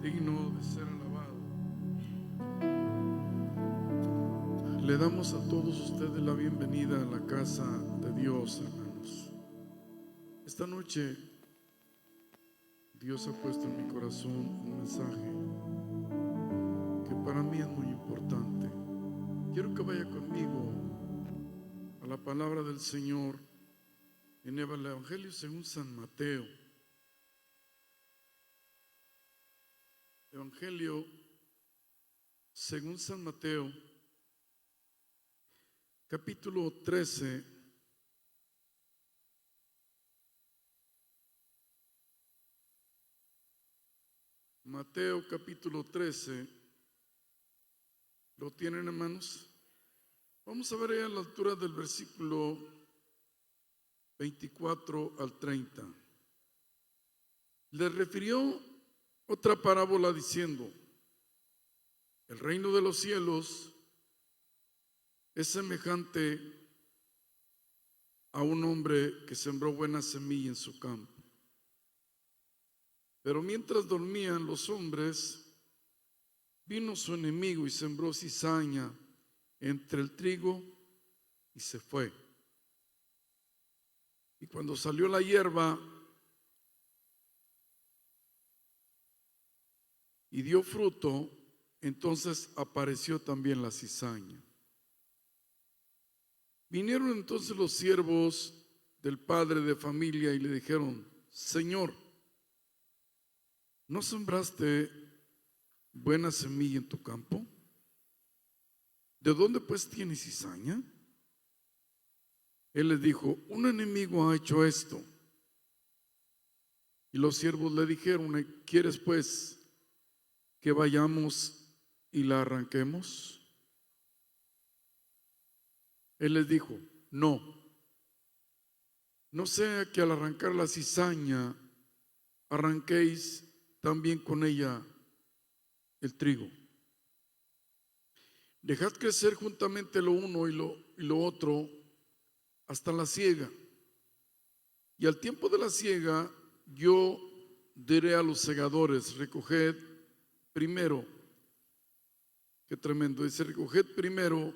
digno de ser alabado. Le damos a todos ustedes la bienvenida a la casa de Dios, hermanos. Esta noche Dios ha puesto en mi corazón un mensaje que para mí es muy importante. Quiero que vaya conmigo a la palabra del Señor en el Evangelio según San Mateo. Evangelio según San Mateo, capítulo 13. Mateo capítulo 13. ¿Lo tienen, hermanos? Vamos a ver ahí a la altura del versículo 24 al 30. Le refirió otra parábola diciendo: el reino de los cielos es semejante a un hombre que sembró buena semilla en su campo. Pero mientras dormían los hombres, vino su enemigo y sembró cizaña entre el trigo y se fue. Y cuando salió la hierba y dio fruto, entonces apareció también la cizaña. Vinieron entonces los siervos del padre de familia y le dijeron: Señor, ¿no sembraste buena semilla en tu campo? ¿De dónde pues tienes cizaña? Él les dijo: un enemigo ha hecho esto. Y los siervos le dijeron: ¿quieres pues que vayamos y la arranquemos? Él les dijo: no sea que al arrancar la cizaña arranquéis también con ella el trigo. Dejad crecer juntamente lo uno y lo otro hasta la siega. Y al tiempo de la siega yo diré a los segadores: recoged primero. Qué tremendo, dice: recoged primero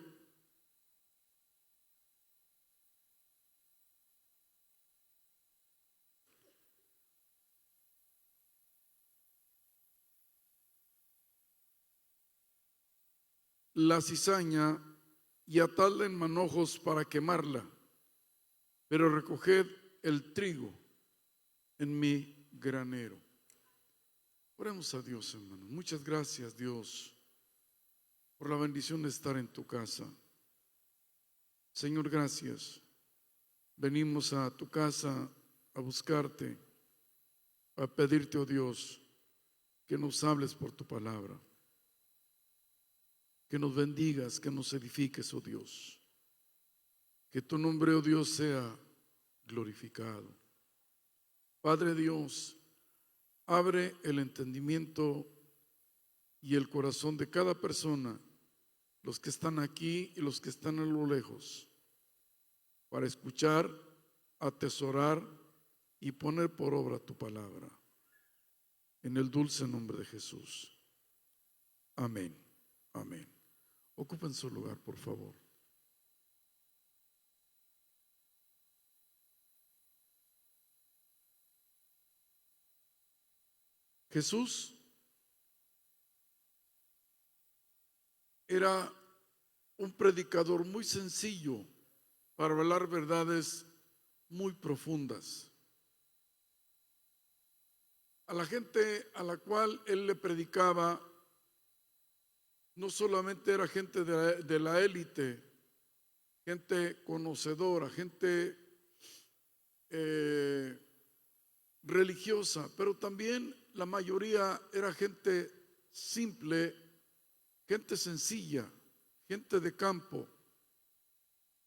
la cizaña y atadla en manojos para quemarla, pero recoged el trigo en mi granero. Oremos a Dios, hermanos. Muchas gracias, Dios, por la bendición de estar en tu casa. Señor, gracias. Venimos a tu casa a buscarte, a pedirte, oh Dios, que nos hables por tu palabra, que nos bendigas, que nos edifiques, oh Dios. Que tu nombre, oh Dios, sea glorificado. Padre Dios, abre el entendimiento y el corazón de cada persona, los que están aquí y los que están a lo lejos, para escuchar, atesorar y poner por obra tu palabra. En el dulce nombre de Jesús. Amén. Amén. Ocupen su lugar, por favor. Jesús era un predicador muy sencillo para hablar verdades muy profundas. A la gente a la cual él le predicaba no solamente era gente de la élite, gente conocedora, gente religiosa, pero también la mayoría era gente simple, gente sencilla, gente de campo,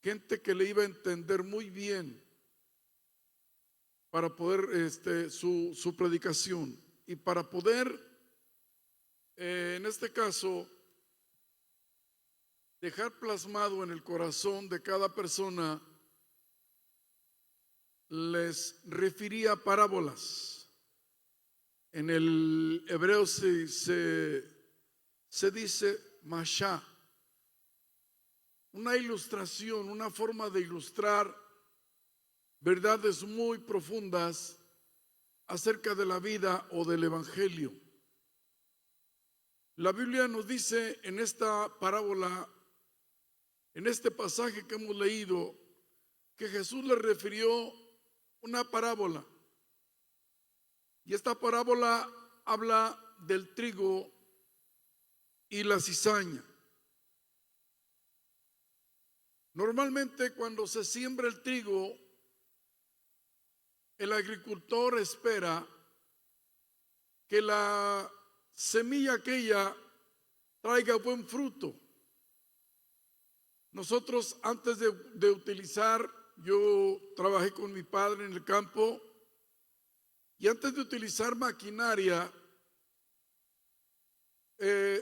gente que le iba a entender muy bien para poder su predicación y para poder en este caso dejar plasmado en el corazón de cada persona. Les refería parábolas. En el hebreo se dice mashá, una ilustración, una forma de ilustrar verdades muy profundas acerca de la vida o del evangelio. La Biblia nos dice en esta parábola, en este pasaje que hemos leído, que Jesús le refirió una parábola. Y esta parábola habla del trigo y la cizaña. Normalmente cuando se siembra el trigo, el agricultor espera que la semilla aquella traiga buen fruto. Nosotros antes de utilizar, yo trabajé con mi padre en el campo, y antes de utilizar maquinaria,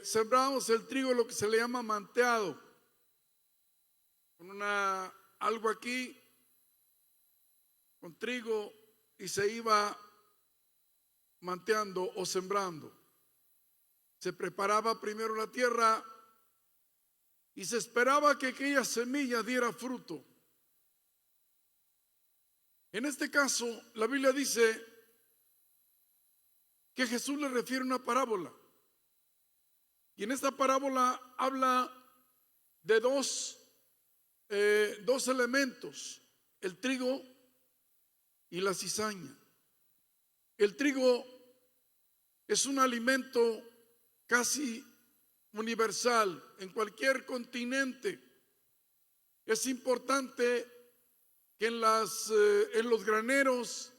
sembrábamos el trigo, lo que se le llama manteado, con algo aquí, con trigo, y se iba manteando o sembrando. Se preparaba primero la tierra y se esperaba que aquella semilla diera fruto. En este caso, la Biblia dice que Jesús le refiere una parábola. Y en esta parábola habla de dos elementos: el trigo y la cizaña. El trigo es un alimento casi universal en cualquier continente. Es importante que en los graneros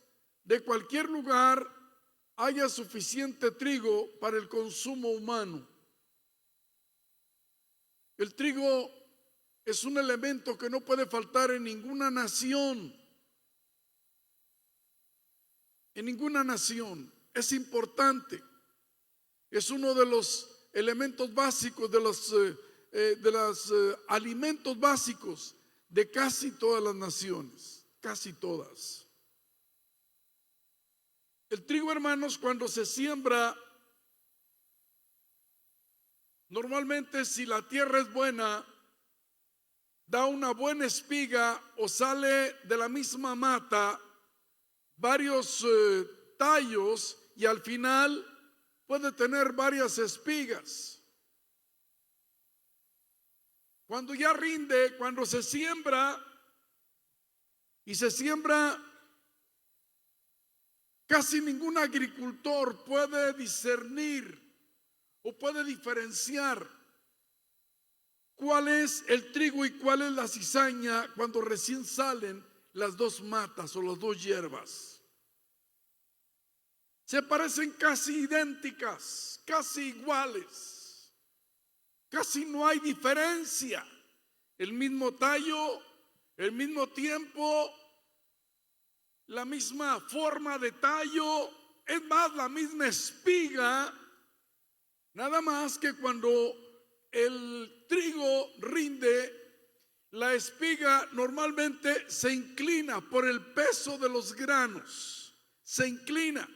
de cualquier lugar haya suficiente trigo para el consumo humano. El trigo es un elemento que no puede faltar en ninguna nación. En ninguna nación. Es importante. Es uno de los elementos básicos, de los alimentos básicos de casi todas las naciones. Casi todas. El trigo, hermanos, cuando se siembra, normalmente si la tierra es buena, da una buena espiga o sale de la misma mata varios tallos, y al final puede tener varias espigas. Cuando ya rinde, cuando se siembra, y se siembra, casi ningún agricultor puede discernir o puede diferenciar cuál es el trigo y cuál es la cizaña cuando recién salen las dos matas o las dos hierbas. Se parecen casi idénticas, casi iguales. Casi no hay diferencia. El mismo tallo, el mismo tiempo, la misma forma de tallo, es más, la misma espiga. Nada más que cuando el trigo rinde, la espiga normalmente se inclina por el peso de los granos. Se inclina.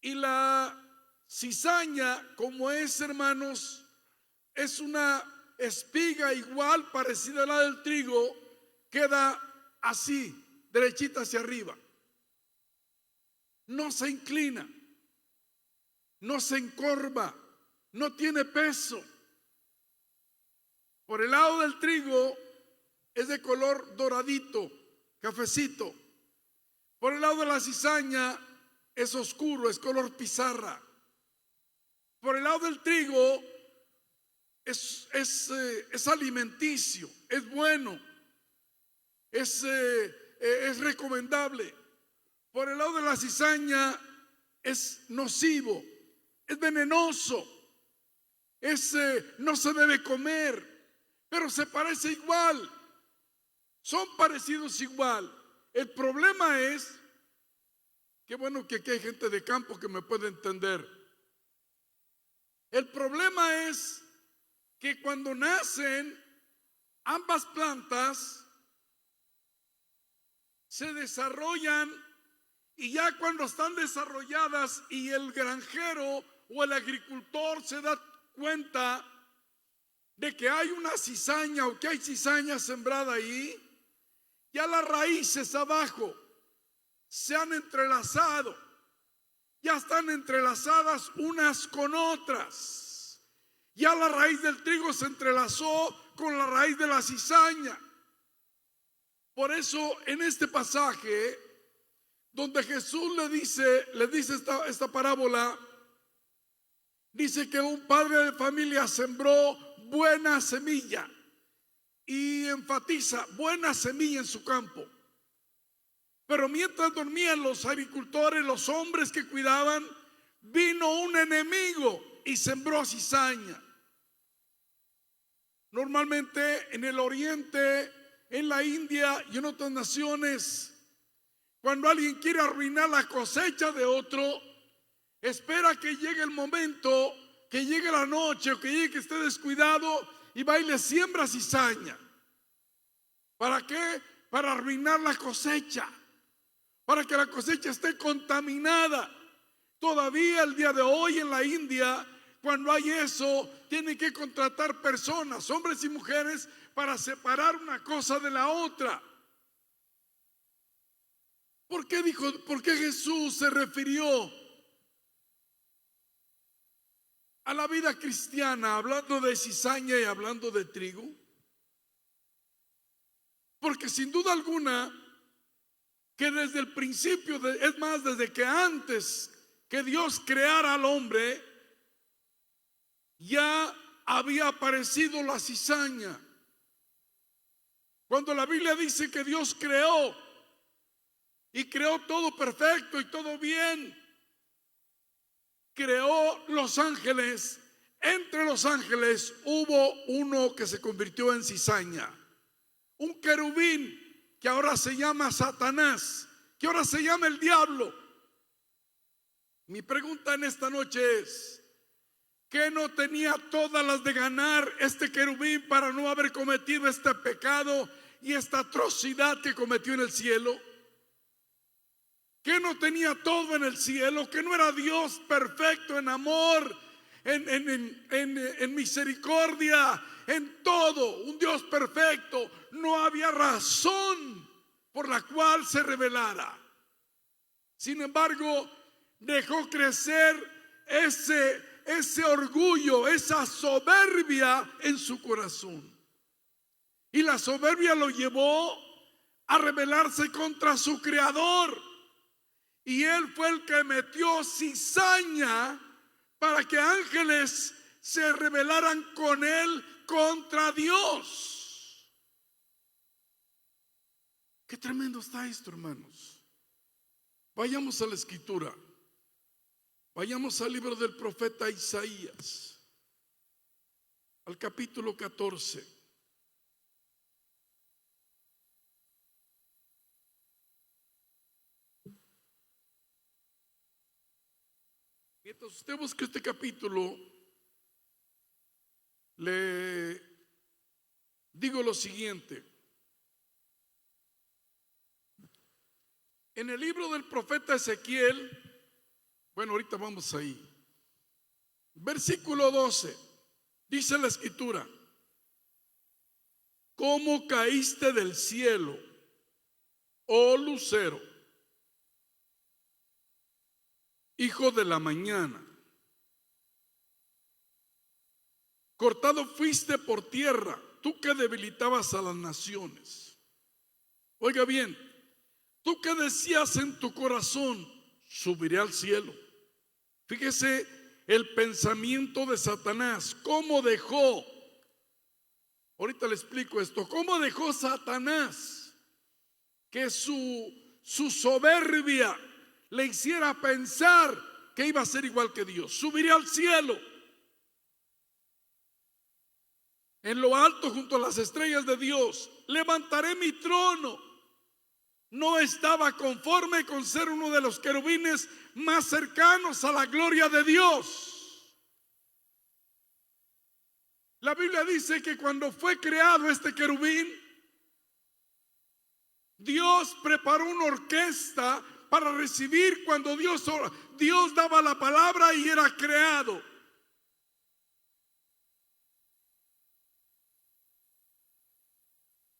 Y la cizaña, como es, hermanos, es una espiga igual, parecida a la del trigo, queda así, derechita hacia arriba. No se inclina, no se encorva, no tiene peso. Por el lado del trigo es de color doradito, cafecito. Por el lado de la cizaña es oscuro, es color pizarra. Por el lado del trigo es alimenticio, es bueno, es recomendable. Por el lado de la cizaña es nocivo, es venenoso, no se debe comer, pero se parece igual, son parecidos igual. El problema es, qué bueno que aquí hay gente de campo que me puede entender. El problema es que cuando nacen ambas plantas se desarrollan Y ya cuando están desarrolladas y el granjero o el agricultor se da cuenta de que hay una cizaña o que hay cizaña sembrada ahí, ya las raíces abajo se han entrelazado, ya están entrelazadas unas con otras. Ya la raíz del trigo se entrelazó con la raíz de la cizaña. Por eso en este pasaje donde Jesús le dice esta parábola, dice que un padre de familia sembró buena semilla y enfatiza buena semilla en su campo. Pero mientras dormían los agricultores, los hombres que cuidaban, vino un enemigo y sembró cizaña. Normalmente en el oriente, en la India y en otras naciones, cuando alguien quiere arruinar la cosecha de otro, espera que llegue el momento, que llegue la noche o que llegue que esté descuidado y va y le siembra cizaña. ¿Para qué? Para arruinar la cosecha, para que la cosecha esté contaminada. Todavía el día de hoy en la India, cuando hay eso, tienen que contratar personas, hombres y mujeres, para separar una cosa de la otra. ¿Por qué Jesús se refirió a la vida cristiana hablando de cizaña y hablando de trigo? Porque sin duda alguna que desde el principio, es más, desde que antes que Dios creara al hombre, ya había aparecido la cizaña. Cuando la Biblia dice que Dios creó y creó todo perfecto y todo bien, creó los ángeles. Entre los ángeles hubo uno que se convirtió en cizaña, un querubín que ahora se llama Satanás, que ahora se llama el diablo. Mi pregunta en esta noche es: ¿qué no tenía todas las de ganar este querubín para no haber cometido este pecado y esta atrocidad que cometió en el cielo? ¿Qué no tenía todo en el cielo? ¿Que no era Dios perfecto en amor, en misericordia, en todo? Un Dios perfecto. No había razón por la cual se rebelara. Sin embargo, dejó crecer ese orgullo, esa soberbia en su corazón. Y la soberbia lo llevó a rebelarse contra su creador. Y él fue el que metió cizaña para que ángeles se rebelaran con él contra Dios. Qué tremendo está esto, hermanos. Vayamos a la escritura. Vayamos al libro del profeta Isaías, al capítulo 14. Mientras usted busca este capítulo, le digo lo siguiente. En el libro del profeta Ezequiel, bueno, ahorita vamos ahí, versículo 12, dice la escritura: ¿cómo caíste del cielo, oh lucero, hijo de la mañana? Cortado fuiste por tierra, tú que debilitabas a las naciones. Oiga bien, tú que decías en tu corazón: subiré al cielo. Fíjese el pensamiento de Satanás. ¿Cómo dejó? Ahorita le explico esto. ¿Cómo dejó Satanás que su soberbia le hiciera pensar que iba a ser igual que Dios? Subiré al cielo, en lo alto junto a las estrellas de Dios, levantaré mi trono. No estaba conforme con ser uno de los querubines más cercanos a la gloria de Dios. La Biblia dice que cuando fue creado este querubín, Dios preparó una orquesta para recibir cuando Dios daba la palabra y era creado.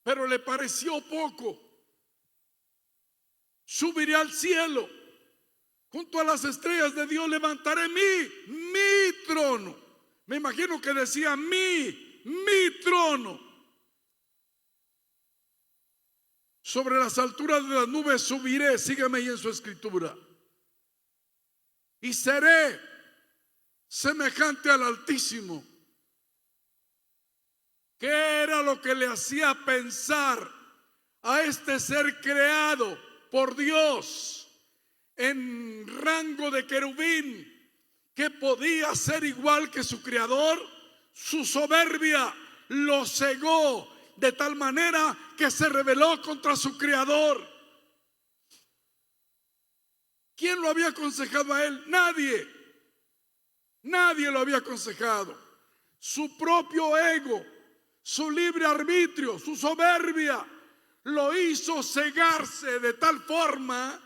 Pero le pareció poco. Subiré al cielo, junto a las estrellas de Dios levantaré mi trono. Me imagino que decía mi trono. Sobre las alturas de las nubes subiré, sígueme ahí en su escritura. Y seré semejante al Altísimo. ¿Qué era lo que le hacía pensar a este ser creado por Dios en rango de querubín, que podía ser igual que su creador? Su soberbia lo cegó de tal manera que se rebeló contra su creador. ¿Quién lo había aconsejado a él? Nadie lo había aconsejado. Su propio ego, su libre arbitrio, su soberbia lo hizo cegarse de tal forma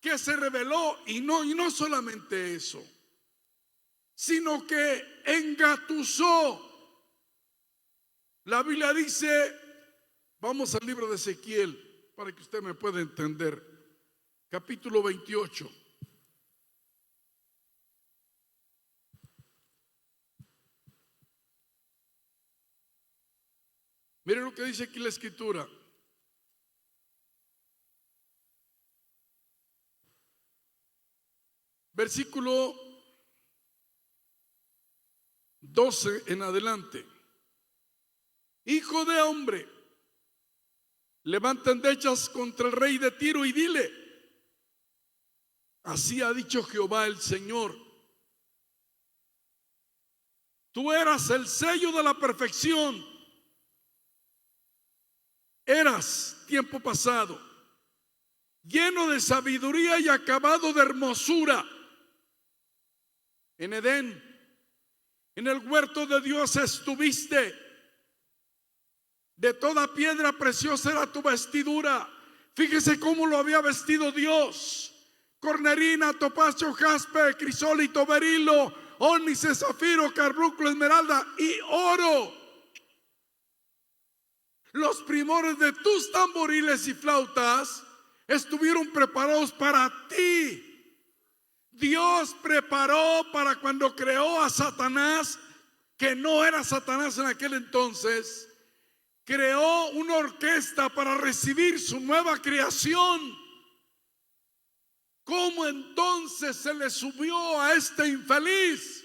que se rebeló. Y no solamente eso, sino que engatusó. La Biblia dice, vamos al libro de Ezequiel para que usted me pueda entender, capítulo 28. Mire lo que dice aquí la escritura. Versículo 12 en adelante. Hijo de hombre, levanta endechas contra el rey de Tiro y dile: así ha dicho Jehová el Señor, tú eras el sello de la perfección, eras tiempo pasado, lleno de sabiduría y acabado de hermosura. En Edén, en el huerto de Dios estuviste. De toda piedra preciosa era tu vestidura. Fíjese cómo lo había vestido Dios: cornerina, topacio, jaspe, crisólito, berilo, ónice, zafiro, carbunclo, esmeralda y oro. Los primores de tus tamboriles y flautas estuvieron preparados para ti. Dios preparó para cuando creó a Satanás, que no era Satanás en aquel entonces. Creó una orquesta para recibir su nueva creación. ¿Cómo entonces se le subió a este infeliz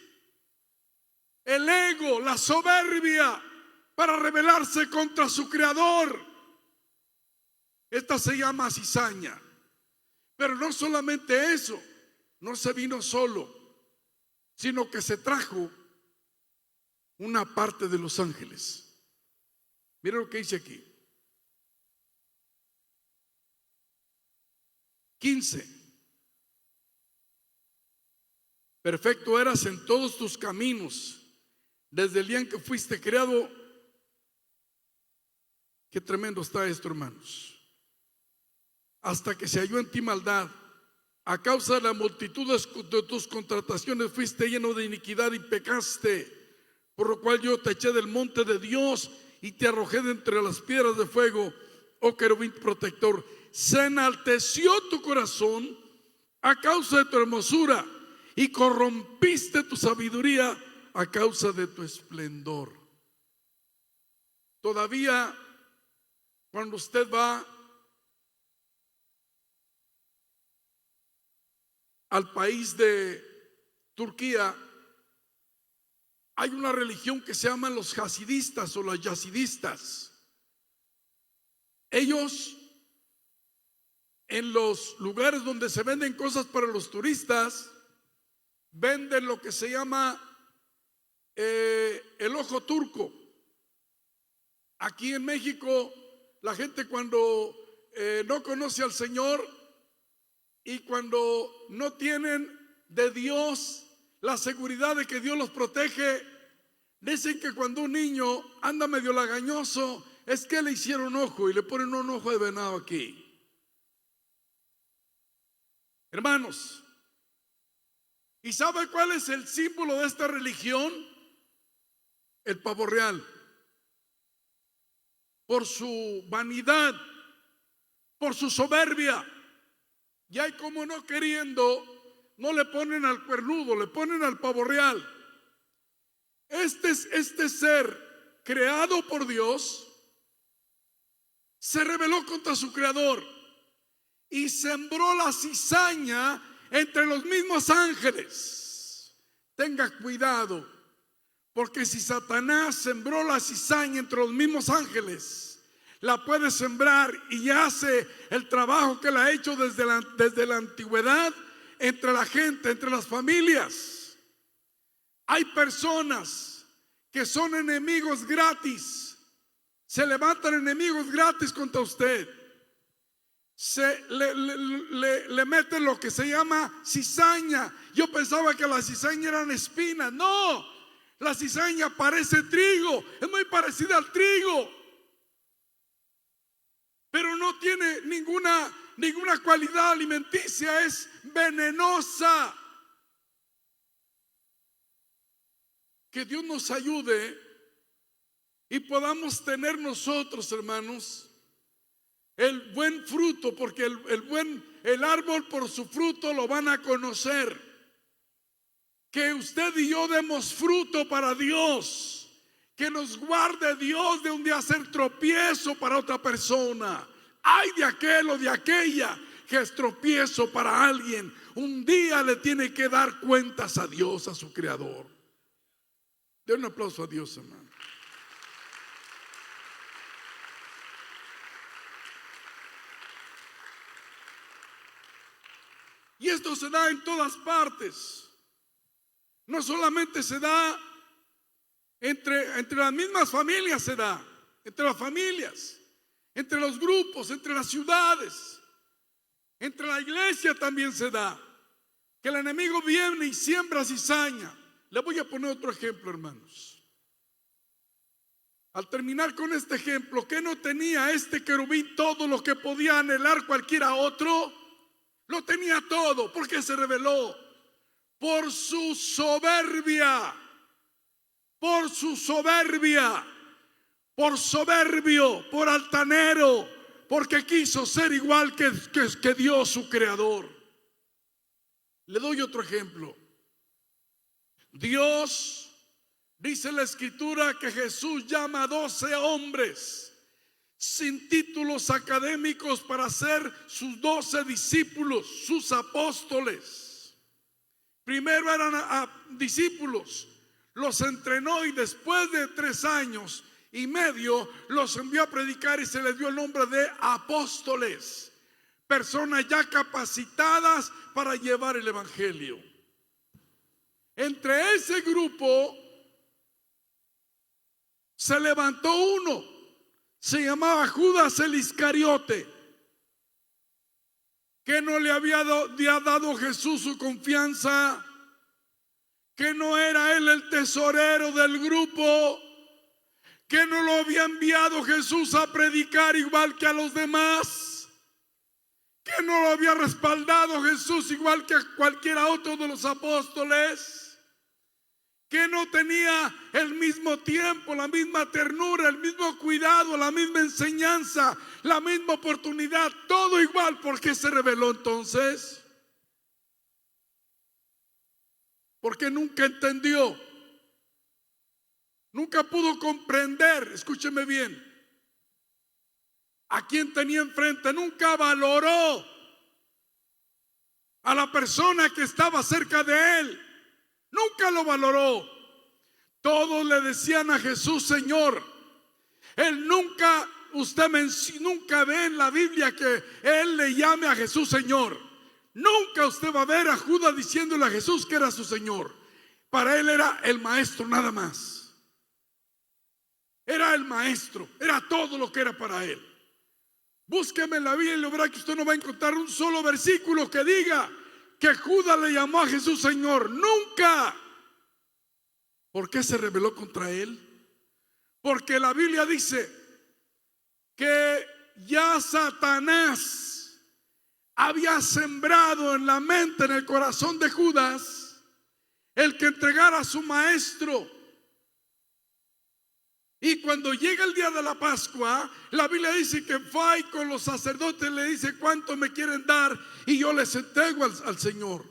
el ego, la soberbia, para rebelarse contra su creador? Esta se llama cizaña. Pero no solamente eso, no se vino solo, sino que se trajo una parte de los ángeles. Mira lo que dice aquí. 15. Perfecto eras en todos tus caminos desde el día en que fuiste creado. Qué tremendo está esto, hermanos. Hasta que se halló en ti maldad. A causa de la multitud de tus contrataciones fuiste lleno de iniquidad y pecaste, por lo cual yo te eché del monte de Dios y te arrojé de entre las piedras de fuego, oh querubín protector. Se enalteció tu corazón a causa de tu hermosura y corrompiste tu sabiduría a causa de tu esplendor. Todavía cuando usted va al país de Turquía, hay una religión que se llama los hasidistas o los yazidistas. Ellos, en los lugares donde se venden cosas para los turistas, venden lo que se llama el ojo turco. Aquí en México, la gente cuando no conoce al Señor y cuando no tienen de Dios la seguridad de que Dios los protege, dicen que cuando un niño anda medio lagañoso es que le hicieron ojo y le ponen un ojo de venado aquí. Hermanos, ¿y sabe cuál es el símbolo de esta religión? El pavo real. Por su vanidad, por su soberbia. Y hay como no queriendo, no le ponen al cuernudo, le ponen al pavo real. Este ser creado por Dios se rebeló contra su creador y sembró la cizaña entre los mismos ángeles. Tenga cuidado, porque si Satanás sembró la cizaña entre los mismos ángeles, la puede sembrar y hace el trabajo que la ha hecho desde la antigüedad entre la gente, entre las familias. Hay personas que son enemigos gratis. Se levantan enemigos gratis contra usted. Le meten lo que se llama cizaña. Yo pensaba que la cizaña eran espinas. No, la cizaña parece trigo. Es muy parecida al trigo, pero no tiene ninguna cualidad alimenticia. Es venenosa. Que Dios nos ayude y podamos tener nosotros, hermanos, el buen fruto, porque el árbol por su fruto lo van a conocer. Que usted y yo demos fruto para Dios, que nos guarde Dios de un día ser tropiezo para otra persona. Ay de aquel o de aquella que es tropiezo para alguien. Un día le tiene que dar cuentas a Dios, a su Creador. Den un aplauso a Dios, hermano. Y esto se da en todas partes. No solamente se da entre las mismas familias, se da entre las familias, entre los grupos, entre las ciudades, entre la iglesia también se da. Que el enemigo viene y siembra cizaña. Le voy a poner otro ejemplo, hermanos. Al terminar con este ejemplo, ¿qué no tenía este querubín? Todo lo que podía anhelar cualquiera otro. Lo tenía todo. ¿Por qué se rebeló? Por su soberbia. Por su soberbia. Por soberbio, por altanero. Porque quiso ser igual que Dios, su creador. Le doy otro ejemplo. Dios, dice la escritura, que Jesús llama a 12 hombres sin títulos académicos para ser sus 12 discípulos, sus apóstoles. Primero eran discípulos, los entrenó y después de 3 años y medio los envió a predicar y se les dio el nombre de apóstoles, personas ya capacitadas para llevar el evangelio. Entre ese grupo se levantó uno, se llamaba Judas el Iscariote, que no le había dado Jesús su confianza, que no era él el tesorero del grupo, que no lo había enviado Jesús a predicar igual que a los demás, que no lo había respaldado Jesús igual que a cualquiera otro de los apóstoles, que no tenía el mismo tiempo, la misma ternura, el mismo cuidado, la misma enseñanza, la misma oportunidad, todo igual. ¿Por qué se rebeló entonces? Porque nunca entendió, nunca pudo comprender, escúcheme bien, a quien tenía enfrente, nunca valoró a la persona que estaba cerca de él. Nunca lo valoró. Todos le decían a Jesús Señor. Él nunca, nunca ve en la Biblia que él le llame a Jesús Señor. Nunca usted va a ver a Judas diciéndole a Jesús que era su Señor. Para él era el maestro nada más. Era el maestro, era todo lo que era para él. Búsqueme en la Biblia y verá que usted no va a encontrar un solo versículo que diga que Judas le llamó a Jesús Señor. Nunca. ¿Por qué se rebeló contra él? Porque la Biblia dice que ya Satanás había sembrado en la mente, en el corazón de Judas, el que entregara a su maestro. Y cuando llega el día de la Pascua, la Biblia dice que va con los sacerdotes, le dice: ¿cuánto me quieren dar? Y yo les entrego al Señor.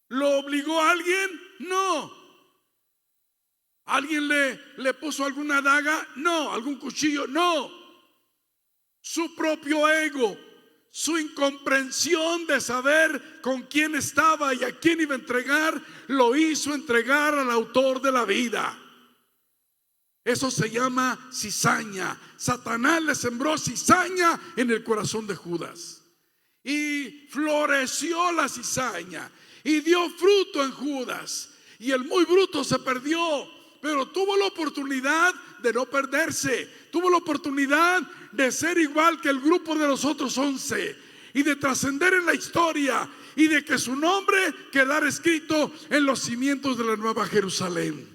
¿Lo obligó a alguien? No. ¿Alguien le puso alguna daga? No. ¿Algún cuchillo? No. Su propio ego, su incomprensión de saber con quién estaba y a quién iba a entregar, lo hizo entregar al autor de la vida. Eso se llama cizaña. Satanás le sembró cizaña en el corazón de Judas, y floreció la cizaña y dio fruto en Judas. Y el muy bruto se perdió, pero tuvo la oportunidad de no perderse. Tuvo la oportunidad de ser igual que el grupo de los otros 11 y de trascender en la historia, y de que su nombre quedara escrito en los cimientos de la Nueva Jerusalén.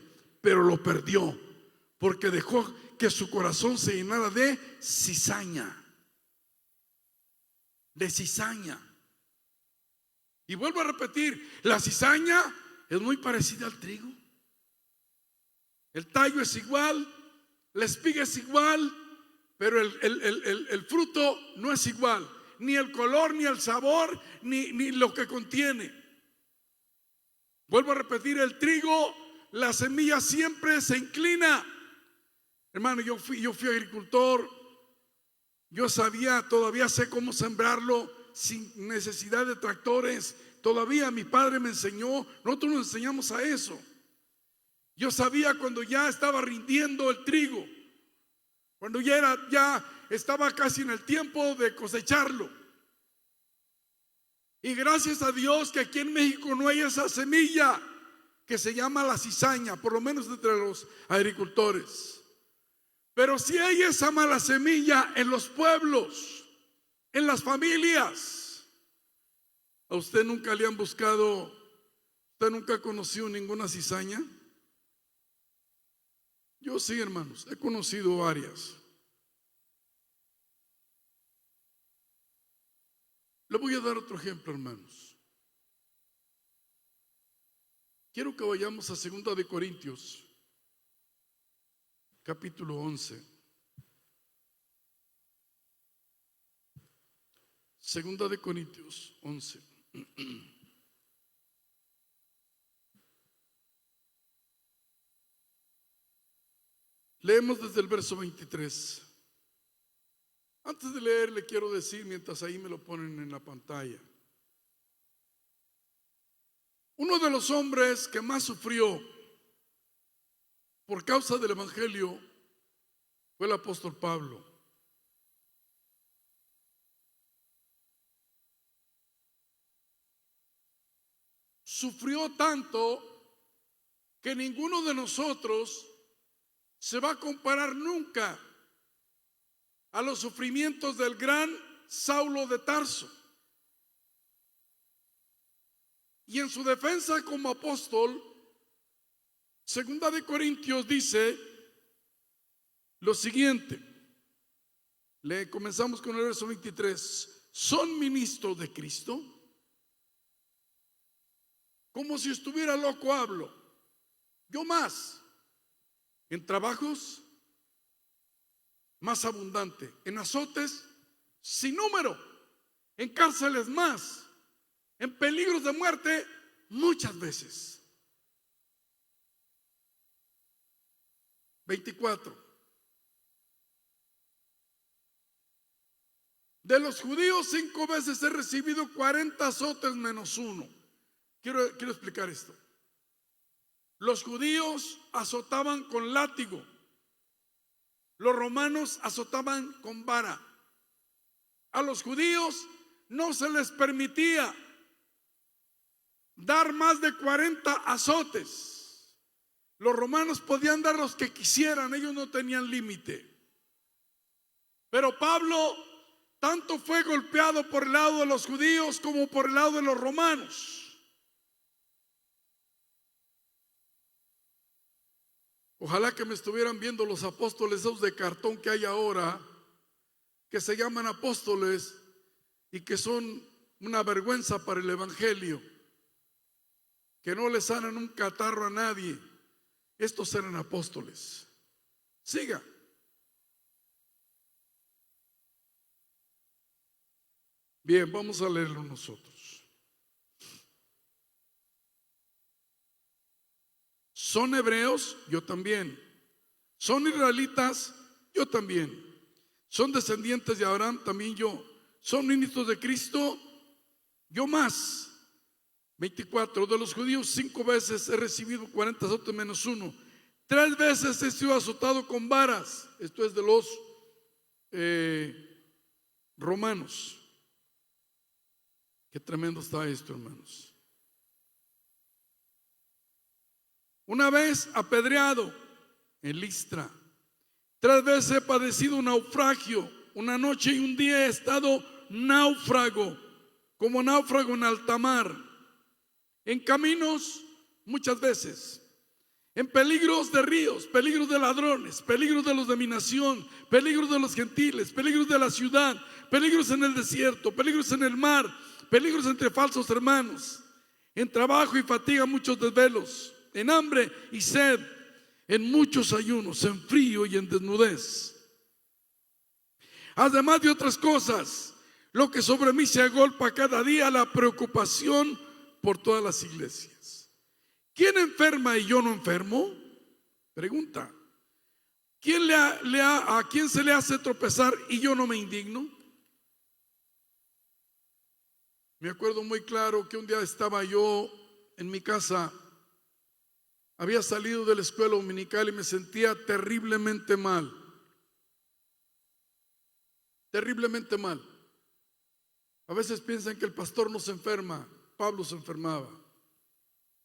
Pero lo perdió porque dejó que su corazón se llenara de cizaña. De cizaña. Y vuelvo a repetir, la cizaña es muy parecida al trigo. El tallo es igual, la espiga es igual, pero el fruto no es igual. Ni el color, ni el sabor, ni lo que contiene. Vuelvo a repetir, el trigo, la semilla siempre se inclina. Hermano, yo fui agricultor. Yo sabía, todavía sé cómo sembrarlo sin necesidad de tractores. Todavía mi padre me enseñó. Nosotros nos enseñamos a eso. Yo sabía cuando ya estaba rindiendo el trigo, cuando ya estaba casi en el tiempo de cosecharlo. Y gracias a Dios que aquí en México no hay esa semilla que se llama la cizaña, por lo menos entre los agricultores. Pero sí hay esa mala semilla en los pueblos, en las familias. ¿A usted nunca le han buscado? ¿Usted nunca ha conocido ninguna cizaña? Yo sí, hermanos, he conocido varias. Le voy a dar otro ejemplo, hermanos. Quiero que vayamos a 2 de Corintios, capítulo 11. 2 de Corintios 11. Leemos desde el verso 23. Antes de leer, le quiero decir, mientras ahí me lo ponen en la pantalla, uno de los hombres que más sufrió por causa del evangelio fue el apóstol Pablo. Sufrió tanto que ninguno de nosotros se va a comparar nunca a los sufrimientos del gran Saulo de Tarso. Y en su defensa como apóstol, 2 de Corintios dice lo siguiente. Comenzamos con el verso 23. ¿Son ministros de Cristo? Como si estuviera loco hablo. Yo más. En trabajos más abundante, en azotes sin número, en cárceles más, en peligros de muerte muchas veces. 24. De los judíos 5 veces he recibido 40 azotes menos uno. Quiero explicar esto. Los judíos azotaban con látigo. Los romanos azotaban con vara. A los judíos no se les permitía dar más de 40 azotes. Los romanos podían dar los que quisieran, ellos no tenían límite. Pero Pablo tanto fue golpeado por el lado de los judíos como por el lado de los romanos. Ojalá que me estuvieran viendo los apóstoles esos de cartón que hay ahora, que se llaman apóstoles y que son una vergüenza para el evangelio, que no le sanan un catarro a nadie. Estos eran apóstoles. Siga. Bien, vamos a leerlo nosotros. ¿Son hebreos? Yo también. ¿Son israelitas? Yo también. ¿Son descendientes de Abraham? También yo. ¿Son ministros de Cristo? Yo más. 24. De los judíos 5 veces he recibido 40 azotes menos 1. 3 veces he sido azotado con varas. Esto es de los romanos. Qué tremendo está esto, hermanos. Una vez apedreado en Listra. 3 veces he padecido un naufragio. Una noche y un día he estado náufrago, como náufrago en alta mar. En caminos muchas veces. En peligros de ríos, peligros de ladrones, peligros de los de mi nación, peligros de los gentiles, peligros de la ciudad, peligros en el desierto, peligros en el mar, peligros entre falsos hermanos, en trabajo y fatiga muchos desvelos, en hambre y sed, en muchos ayunos, en frío y en desnudez. Además de otras cosas, lo que sobre mí se agolpa cada día, la preocupación por todas las iglesias. ¿Quién enferma y yo no enfermo? Pregunta. ¿A quién se le hace tropezar y yo no me indigno? Me acuerdo muy claro que un día estaba yo en mi casa. Había salido de la escuela dominical y me sentía terriblemente mal. Terriblemente mal. A veces piensan que el pastor no se enferma. Pablo se enfermaba.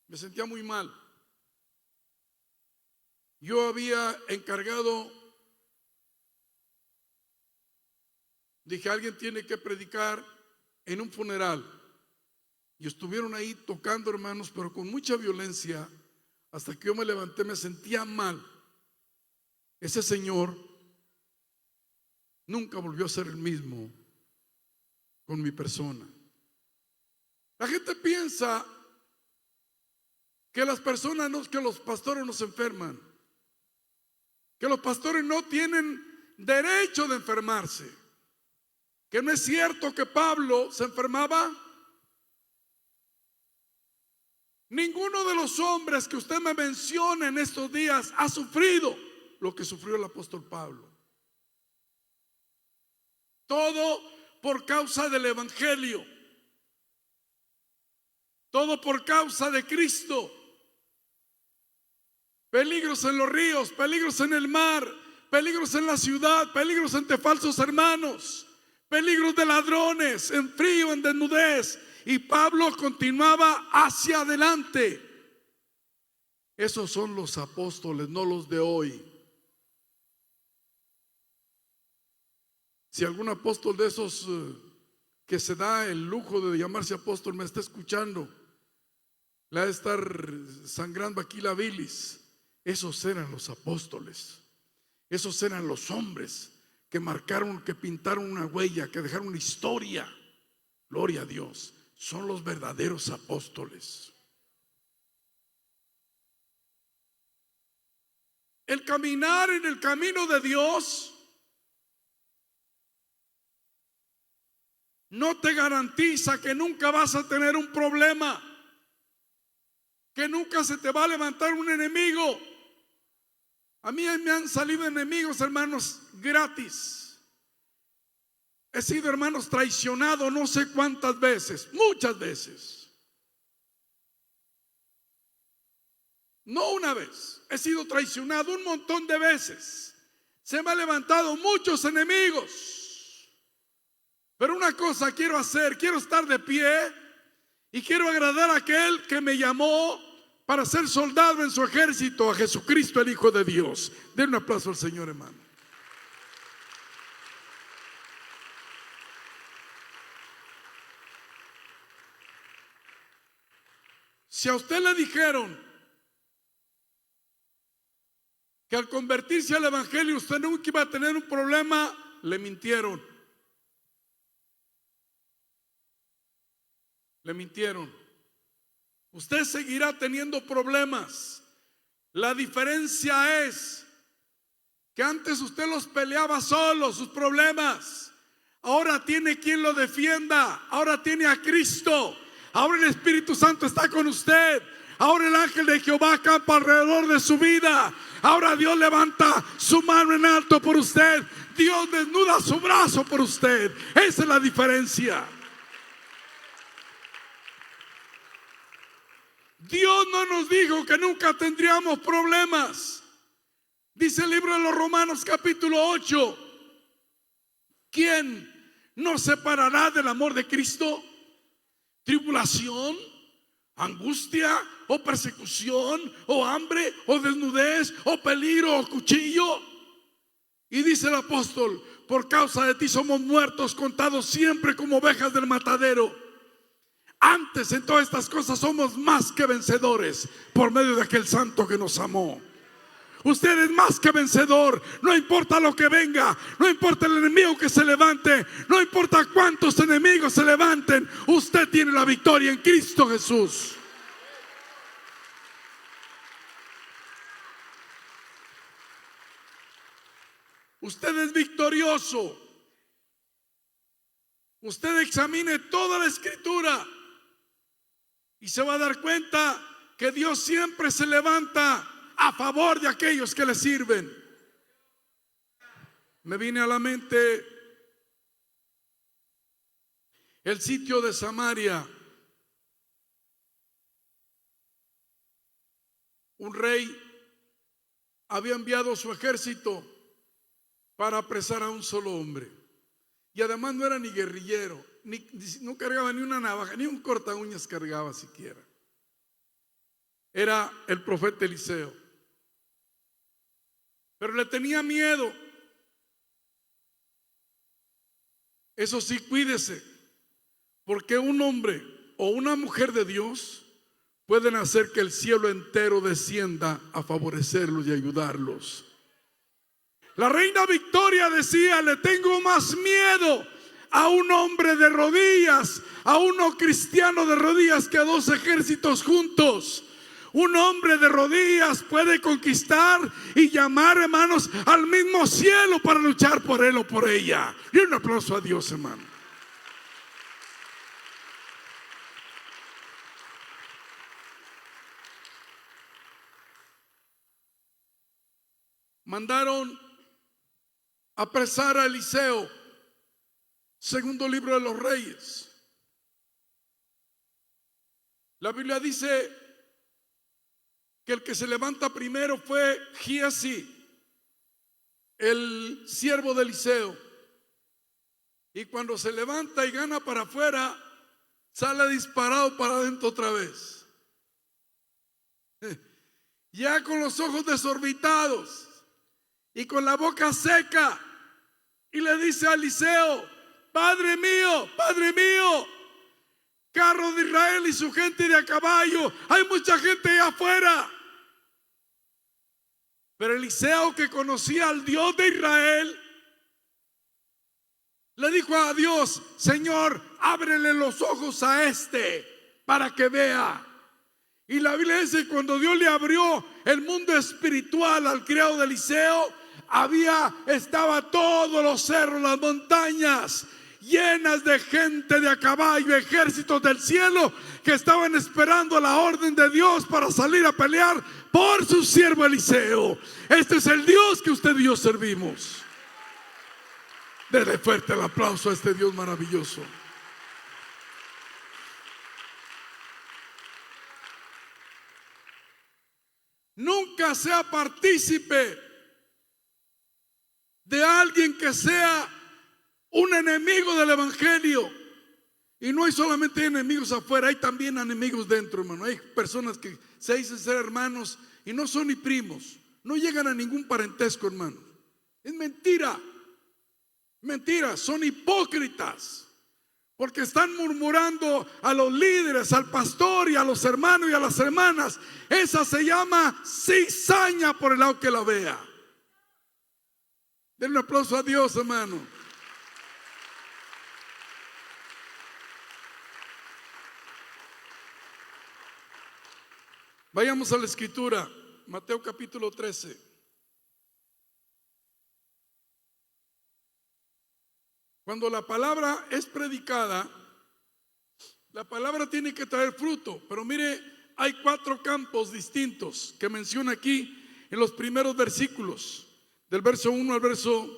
Me sentía muy mal. Yo había encargado, dije, alguien tiene que predicar en un funeral. Y estuvieron ahí tocando, hermanos, pero con mucha violencia. Hasta que yo me levanté, me sentía mal. Ese señor nunca volvió a ser el mismo con mi persona. La gente piensa que las personas, que los pastores no se enferman, que los pastores no tienen derecho de enfermarse, que no es cierto que Pablo se enfermaba. Ninguno de los hombres que usted me menciona en estos días ha sufrido lo que sufrió el apóstol Pablo. Todo por causa del evangelio. Todo por causa de Cristo. Peligros en los ríos, peligros en el mar, peligros en la ciudad, peligros entre falsos hermanos, peligros de ladrones, en frío, en desnudez. Y Pablo continuaba hacia adelante. Esos son los apóstoles, no los de hoy. Si algún apóstol de esos que se da el lujo de llamarse apóstol me está escuchando, le ha de estar sangrando aquí la bilis. Esos eran los apóstoles. Esos eran los hombres que marcaron, que pintaron una huella, que dejaron una historia. Gloria a Dios. Son los verdaderos apóstoles. El caminar en el camino de Dios no te garantiza que nunca vas a tener un problema, que nunca se te va a levantar un enemigo. A mí me han salido enemigos, hermanos, gratis. He sido, hermanos, traicionado no sé cuántas veces, muchas veces. No una vez, he sido traicionado un montón de veces. Se me han levantado muchos enemigos. Pero una cosa quiero hacer, quiero estar de pie y quiero agradar a aquel que me llamó para ser soldado en su ejército, a Jesucristo, el Hijo de Dios. Den un aplauso al Señor, hermano. Si a usted le dijeron que al convertirse al evangelio usted nunca iba a tener un problema, le mintieron. le mintieron. Usted seguirá teniendo problemas. La diferencia es que antes usted los peleaba solo, sus problemas. Ahora tiene quien lo defienda. Ahora tiene a Cristo. Ahora el Espíritu Santo está con usted. Ahora el ángel de Jehová acampa alrededor de su vida. Ahora Dios levanta su mano en alto por usted. Dios desnuda su brazo por usted. Esa es la diferencia. Dios no nos dijo que nunca tendríamos problemas. Dice el libro de los Romanos capítulo 8: ¿quién nos separará del amor de Cristo? ¿Tribulación, angustia, o persecución, o hambre, o desnudez, o peligro, o cuchillo? Y dice el apóstol: por causa de ti somos muertos, contados siempre como ovejas del matadero. Antes en todas estas cosas somos más que vencedores por medio de aquel santo que nos amó. Usted es más que vencedor. No importa lo que venga, no importa el enemigo que se levante, no importa cuántos enemigos se levanten, usted tiene la victoria en Cristo Jesús. Usted es victorioso. Usted examine toda la Escritura y se va a dar cuenta que Dios siempre se levanta a favor de aquellos que le sirven. Me viene a la mente el sitio de Samaria. Un rey había enviado su ejército para apresar a un solo hombre. Y además no era ni guerrillero, no cargaba ni una navaja, ni un corta uñas cargaba siquiera. Era el profeta Eliseo. Pero le tenía miedo. Eso sí, cuídese, porque un hombre o una mujer de Dios pueden hacer que el cielo entero descienda a favorecerlos y ayudarlos. La reina Victoria decía: le tengo más miedo a un hombre de rodillas, a uno cristiano de rodillas, que a dos ejércitos juntos. Un hombre de rodillas puede conquistar y llamar, hermanos, al mismo cielo para luchar por él o por ella. Y un aplauso a Dios, hermano. Mandaron apresar a Eliseo, segundo libro de los Reyes. La Biblia dice que el que se levanta primero fue Giesi, el siervo de Eliseo. Y cuando se levanta y gana para afuera, sale disparado para adentro otra vez. Ya con los ojos desorbitados y con la boca seca. Y le dice a Eliseo: Padre mío, carro de Israel y su gente de a caballo, hay mucha gente allá afuera. Pero Eliseo, que conocía al Dios de Israel, le dijo a Dios: Señor, ábrele los ojos a este para que vea. Y la Biblia dice que cuando Dios le abrió el mundo espiritual al criado de Eliseo, estaba todos los cerros, las montañas llenas de gente de a caballo, ejércitos del cielo que estaban esperando la orden de Dios para salir a pelear por su siervo Eliseo. Este es el Dios que usted y yo servimos. Dele fuerte el aplauso a este Dios maravilloso. Nunca sea partícipe de alguien que sea un enemigo del evangelio. Y no hay solamente enemigos afuera, hay también enemigos dentro, hermano. Hay personas que se dicen ser hermanos y no son ni primos, no llegan a ningún parentesco, hermano. Es mentira, mentira, son hipócritas, porque están murmurando a los líderes, al pastor y a los hermanos y a las hermanas. Esa se llama cizaña por el lado que la vea. Denle un aplauso a Dios, hermano. Vayamos a la escritura, Mateo capítulo 13. Cuando la palabra es predicada, la palabra tiene que traer fruto. Pero mire, hay 4 campos distintos que menciona aquí en los primeros versículos, del verso 1 al verso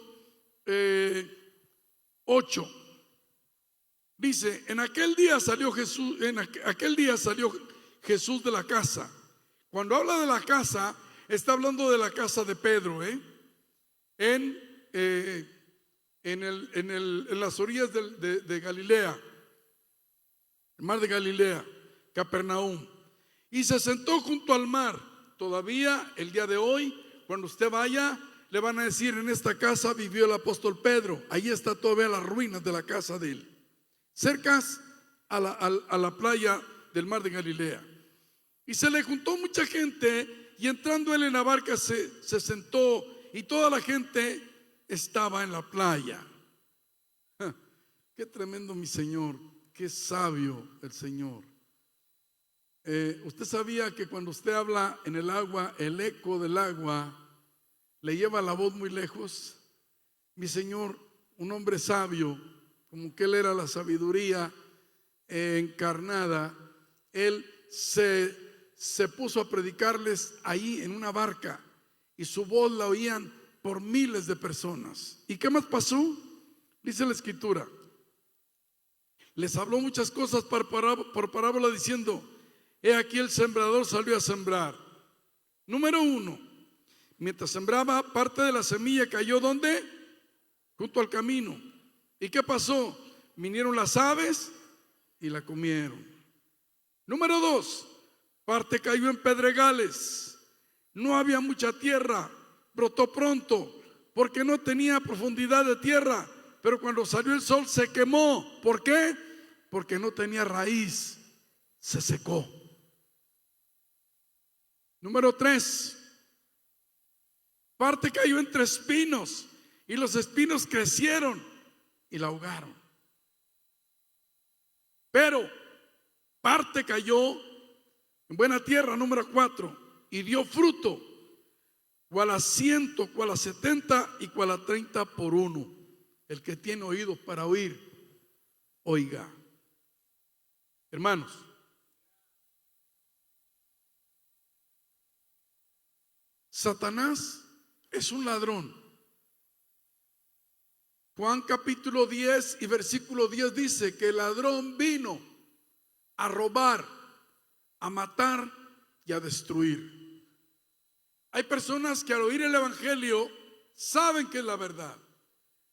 8. Dice, en aquel día salió Jesús de la casa. Cuando habla de la casa, está hablando de la casa de Pedro, en las orillas de Galilea, el mar de Galilea, Capernaum. Y se sentó junto al mar. Todavía el día de hoy, cuando usted vaya, le van a decir: en esta casa vivió el apóstol Pedro. Ahí está todavía las ruinas de la casa de él, cercas a la playa del mar de Galilea. Y se le juntó mucha gente, y entrando él en la barca se sentó, y toda la gente estaba en la playa. Qué tremendo mi Señor, qué sabio el Señor. Usted sabía que cuando usted habla en el agua, el eco del agua le lleva la voz muy lejos. Mi Señor, un hombre sabio, como que él era la sabiduría encarnada, él se puso a predicarles ahí en una barca, y su voz la oían por miles de personas. ¿Y qué más pasó? Dice la escritura, les habló muchas cosas por parábola, diciendo: he aquí el sembrador salió a sembrar. Número 1, mientras sembraba, parte de la semilla cayó ¿dónde? Junto al camino. ¿Y qué pasó? Vinieron las aves y la comieron. Número 2, parte cayó en pedregales. No había mucha tierra, brotó pronto porque no tenía profundidad de tierra, pero cuando salió el sol se quemó. ¿Por qué? Porque no tenía raíz, se secó. Número 3, parte cayó entre espinos, y los espinos crecieron y la ahogaron. Pero parte cayó en buena tierra, número 4, y dio fruto, cual a 100, cual a 70 y cual a 30 por uno. El que tiene oídos para oír, oiga. Hermanos, Satanás es un ladrón. Juan capítulo 10 y versículo 10 dice que el ladrón vino a robar, a matar y a destruir. Hay personas que al oír el evangelio saben que es la verdad,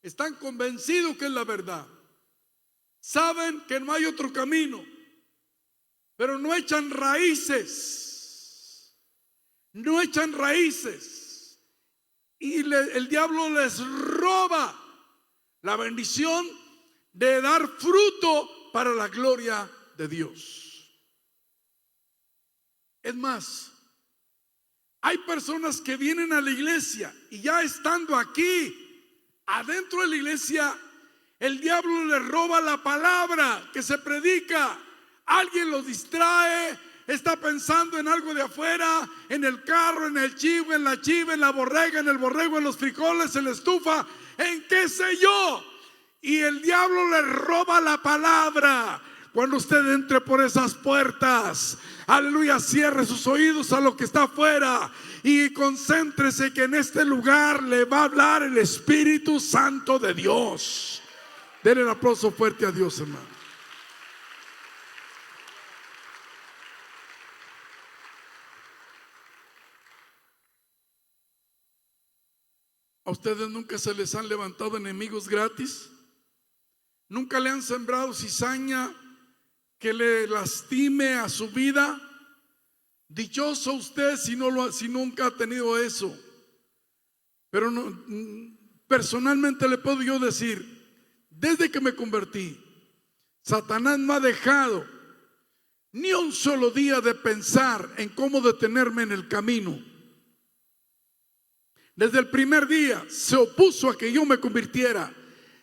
están convencidos que es la verdad, saben que no hay otro camino, pero no echan raíces, no echan raíces, y el diablo les roba la bendición de dar fruto para la gloria de Dios. Es más, hay personas que vienen a la iglesia y ya estando aquí, adentro de la iglesia, el diablo les roba la palabra que se predica. Alguien los distrae, está pensando en algo de afuera, en el carro, en el chivo, en la chiva, en la borrega, en el borrego, en los frijoles, en la estufa, en qué sé yo. Y el diablo le roba la palabra. Cuando usted entre por esas puertas, aleluya, cierre sus oídos a lo que está afuera y concéntrese que en este lugar le va a hablar el Espíritu Santo de Dios. Denle el aplauso fuerte a Dios, hermano. ¿A ustedes nunca se les han levantado enemigos gratis? ¿Nunca le han sembrado cizaña que le lastime a su vida? Dichoso usted si nunca ha tenido eso. Pero no, personalmente le puedo yo decir, desde que me convertí, Satanás no ha dejado ni un solo día de pensar en cómo detenerme en el camino. Desde el primer día se opuso a que yo me convirtiera.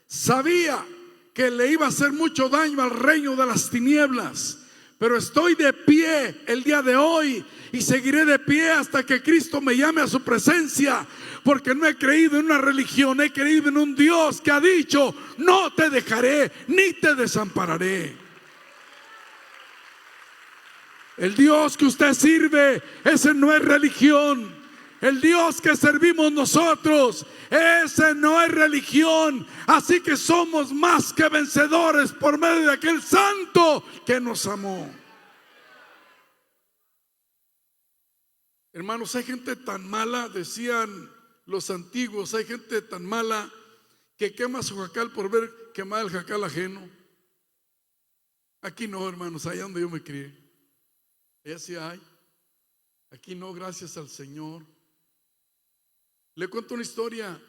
Sabía que le iba a hacer mucho daño al reino de las tinieblas, pero estoy de pie el día de hoy y seguiré de pie hasta que Cristo me llame a su presencia, porque no he creído en una religión, he creído en un Dios que ha dicho: no te dejaré ni te desampararé. El Dios que usted sirve, ese no es religión. El Dios que servimos nosotros, ese no es religión. Así que somos más que vencedores por medio de aquel santo que nos amó. Hermanos, hay gente tan mala, decían los antiguos, hay gente tan mala que quema su jacal por ver quemar el jacal ajeno. Aquí no, hermanos, allá donde yo me crié, allá sí hay. Aquí no, gracias al Señor. Le cuento una historia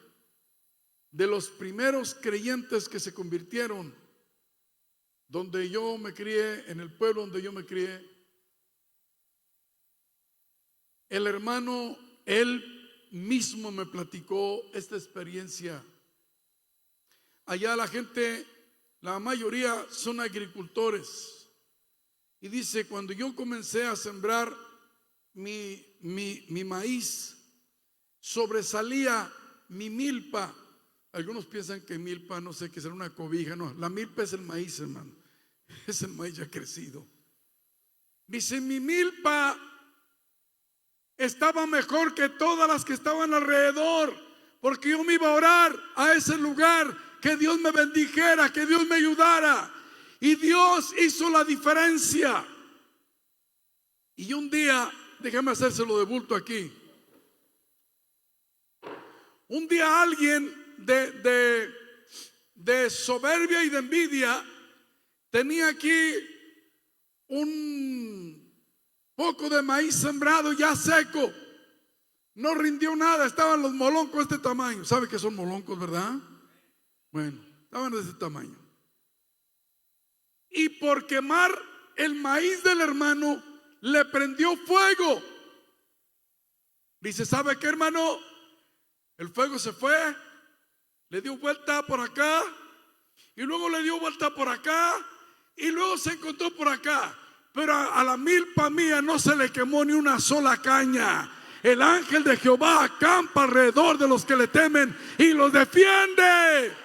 de los primeros creyentes que se convirtieron donde yo me crié, en el pueblo donde yo me crié. El hermano, él mismo me platicó esta experiencia. Allá la gente, la mayoría son agricultores. Y dice, cuando yo comencé a sembrar mi maíz, sobresalía mi milpa. Algunos piensan que milpa, no sé, que será una cobija. No, la milpa es el maíz, hermano. Es el maíz ya crecido. Dice, mi milpa estaba mejor que todas las que estaban alrededor, porque yo me iba a orar a ese lugar, que Dios me bendijera, que Dios me ayudara, y Dios hizo la diferencia. Y un día, déjame hacérselo de bulto aquí, un día alguien de soberbia y de envidia tenía aquí un poco de maíz sembrado ya seco, no rindió nada, estaban los moloncos de este tamaño. ¿Sabe que son moloncos, verdad? Bueno, estaban de este tamaño. Y por quemar el maíz del hermano, le prendió fuego. Dice, ¿sabe qué, hermano? El fuego se fue, le dio vuelta por acá, y luego le dio vuelta por acá, y luego se encontró por acá. Pero a la milpa mía no se le quemó ni una sola caña. El ángel de Jehová acampa alrededor de los que le temen y los defiende.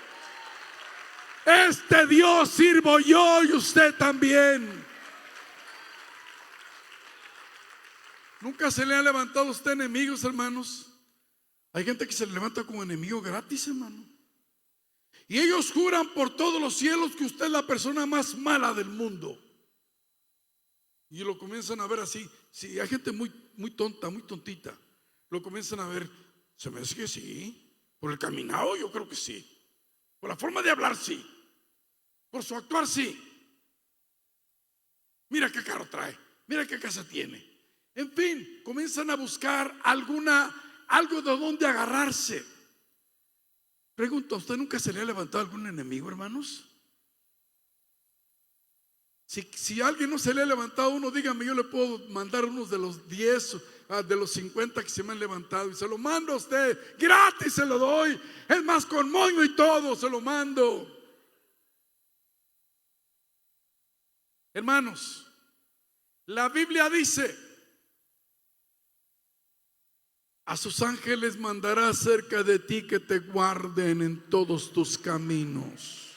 Este Dios sirvo yo y usted también. ¿Nunca se le ha levantado a usted enemigos, hermanos? Hay gente que se le levanta como enemigo gratis, hermano. Y ellos juran por todos los cielos que usted es la persona más mala del mundo. Y lo comienzan a ver así. Sí, hay gente muy tonta, muy tontita. Lo comienzan a ver. Se me hace que sí. Por el caminado yo creo que sí. Por la forma de hablar sí. Por su actuar sí. Mira qué carro trae. Mira qué casa tiene. En fin, comienzan a buscar algo de donde agarrarse. Pregunto, ¿a usted nunca se le ha levantado algún enemigo, hermanos? Si a alguien no se le ha levantado uno, dígame, yo le puedo mandar unos de los 10, de los 50 que se me han levantado, y se lo mando a usted, gratis se lo doy, es más, con moño y todo se lo mando. Hermanos, la Biblia dice: a sus ángeles mandará cerca de ti que te guarden en todos tus caminos.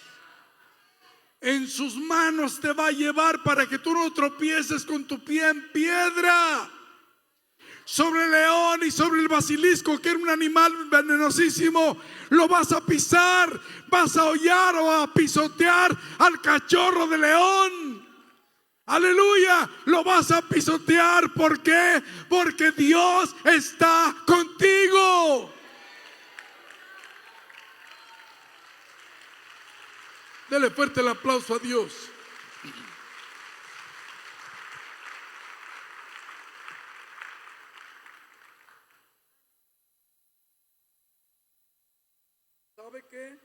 En sus manos te va a llevar para que tú no tropieces con tu pie en piedra. Sobre el león y sobre el basilisco, que era un animal venenosísimo, lo vas a pisar. Vas a hollar o a pisotear al cachorro de león. Aleluya, lo vas a pisotear. ¿Por qué? Porque Dios está contigo. Dele fuerte el aplauso a Dios. ¿Sabe qué?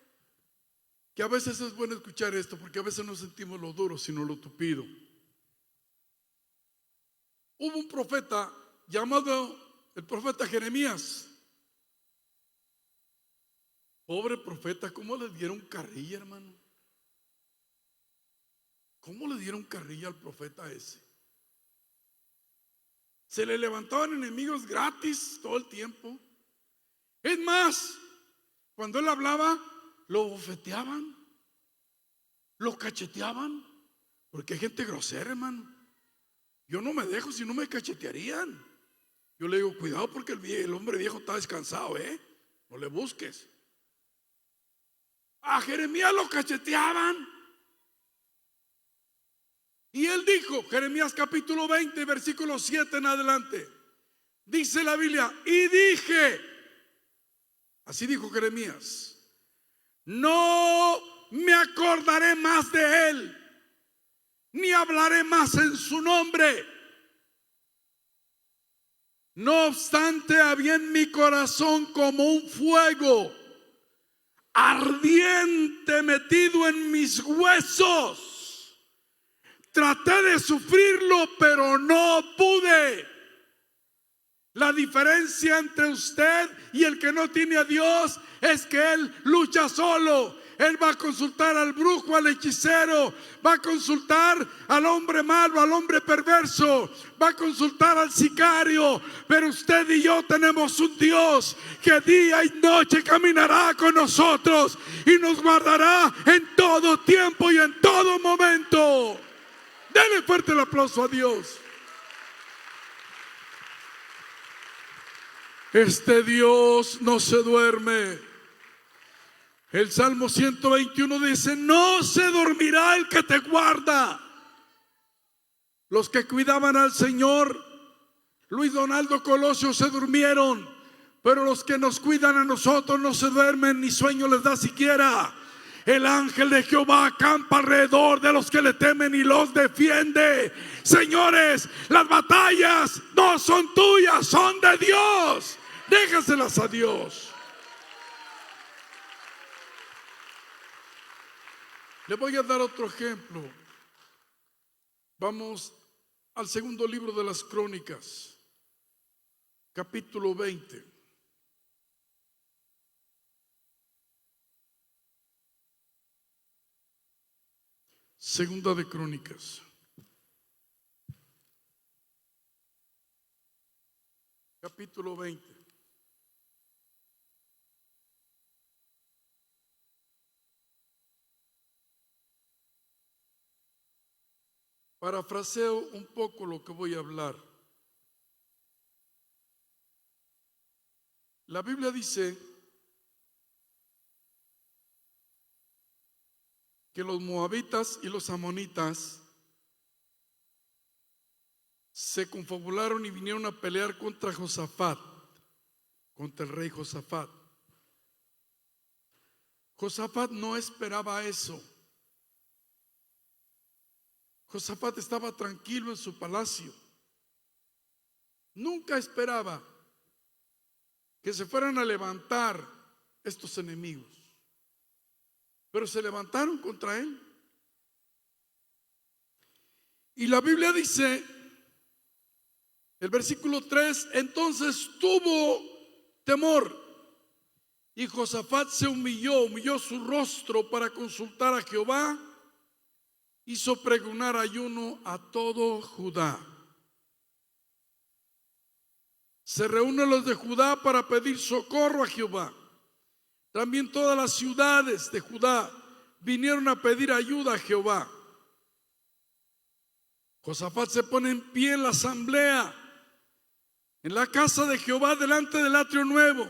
Que a veces es bueno escuchar esto, porque a veces no sentimos lo duro, sino lo tupido. Hubo un profeta llamado el profeta Jeremías. Pobre profeta, ¿cómo le dieron carrilla, hermano? ¿Cómo le dieron carrilla al profeta ese? Se le levantaban enemigos gratis todo el tiempo. Es más, cuando él hablaba, lo bofeteaban, lo cacheteaban, porque hay gente grosera, hermano. Yo no me dejo, si no me cachetearían. Yo le digo, cuidado, porque el hombre viejo está descansado, no le busques. A Jeremías lo cacheteaban. Y él dijo, Jeremías capítulo 20, versículo 7 en adelante, dice la Biblia, y dije, así dijo Jeremías, no me acordaré más de él, ni hablaré más en su nombre. No obstante, había en mi corazón como un fuego ardiente metido en mis huesos. Traté de sufrirlo, pero no pude. La diferencia entre usted y el que no tiene a Dios es que él lucha solo. Él va a consultar al brujo, al hechicero, va a consultar al hombre malo, al hombre perverso, va a consultar al sicario. Pero usted y yo tenemos un Dios que día y noche caminará con nosotros y nos guardará en todo tiempo y en todo momento. Denle fuerte el aplauso a Dios. Este Dios no se duerme. El Salmo 121 dice, no se dormirá el que te guarda. Los que cuidaban al Señor, Luis Donaldo Colosio, se durmieron, pero los que nos cuidan a nosotros no se duermen, ni sueño les da siquiera. El ángel de Jehová acampa alrededor de los que le temen y los defiende. Señores, las batallas no son tuyas, son de Dios. Déjaselas a Dios. Le voy a dar otro ejemplo. Vamos al segundo libro de las Crónicas, capítulo 20. Segunda de Crónicas, capítulo 20. Parafraseo un poco lo que voy a hablar. La Biblia dice que los moabitas y los amonitas se confabularon y vinieron a pelear contra Josafat, contra el rey Josafat. Josafat no esperaba eso. Josafat estaba tranquilo en su palacio. Nunca esperaba que se fueran a levantar estos enemigos, pero se levantaron contra él. Y la Biblia dice, el versículo 3, entonces tuvo temor y Josafat se humilló su rostro para consultar a Jehová. Hizo pregonar ayuno a todo Judá. Se reúnen los de Judá para pedir socorro a Jehová. También todas las ciudades de Judá vinieron a pedir ayuda a Jehová. Josafat se pone en pie en la asamblea, en la casa de Jehová, delante del atrio nuevo,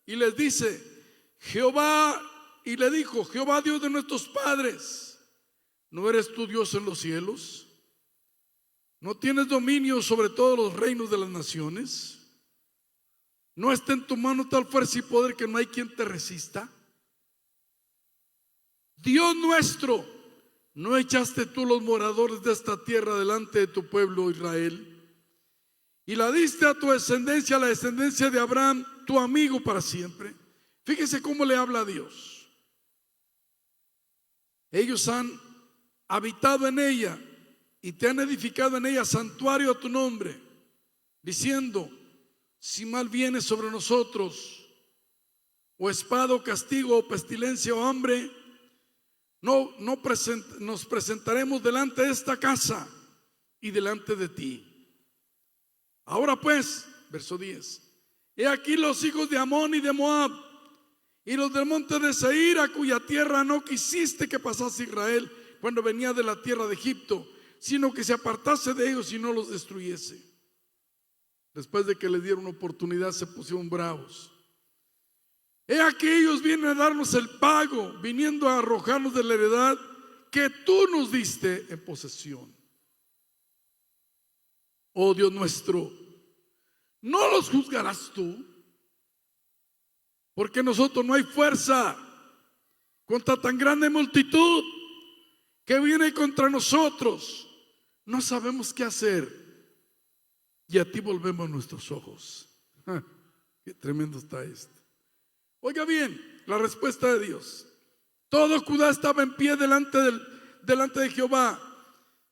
y les dice, y le dijo, Jehová Dios de nuestros padres, ¿no eres tú Dios en los cielos? ¿No tienes dominio sobre todos los reinos de las naciones? ¿No está en tu mano tal fuerza y poder que no hay quien te resista? Dios nuestro, ¿no echaste tú los moradores de esta tierra delante de tu pueblo Israel? Y la diste a tu descendencia, a la descendencia de Abraham, tu amigo para siempre. Fíjese cómo le habla a Dios. Ellos han habitado en ella y te han edificado en ella santuario a tu nombre, diciendo, si mal viene sobre nosotros, o espada o castigo o pestilencia o hambre, nos presentaremos delante de esta casa y delante de ti. Ahora pues, verso 10, he aquí los hijos de Amón y de Moab y los del monte de Seir, a cuya tierra no quisiste que pasase Israel cuando venía de la tierra de Egipto, sino que se apartase de ellos y no los destruyese. Después de que les dieron oportunidad, se pusieron bravos. He aquí ellos vienen a darnos el pago, viniendo a arrojarnos de la heredad que tú nos diste en posesión. Oh Dios nuestro, ¿no los juzgarás tú? Porque nosotros no hay fuerza contra tan grande multitud que viene contra nosotros. No sabemos qué hacer y a ti volvemos nuestros ojos. Qué tremendo está esto. Oiga bien, la respuesta de Dios. Todo Judá estaba en pie delante de Jehová,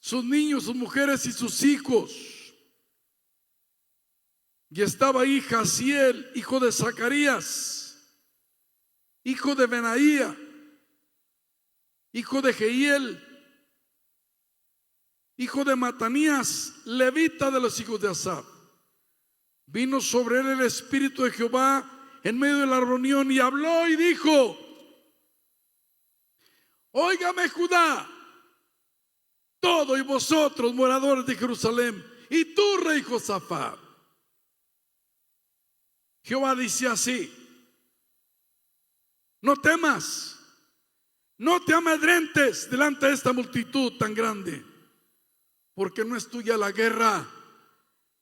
sus niños, sus mujeres y sus hijos. Y estaba ahí Jaziel, hijo de Zacarías, hijo de Benaía, hijo de Jehiel, hijo de Matanías, levita de los hijos de Asaf. Vino sobre él el Espíritu de Jehová en medio de la reunión y habló y dijo: óigame Judá, todo y vosotros moradores de Jerusalén, y tú rey Josafat. Jehová dice así: no temas, no te amedrentes delante de esta multitud tan grande, porque no es tuya la guerra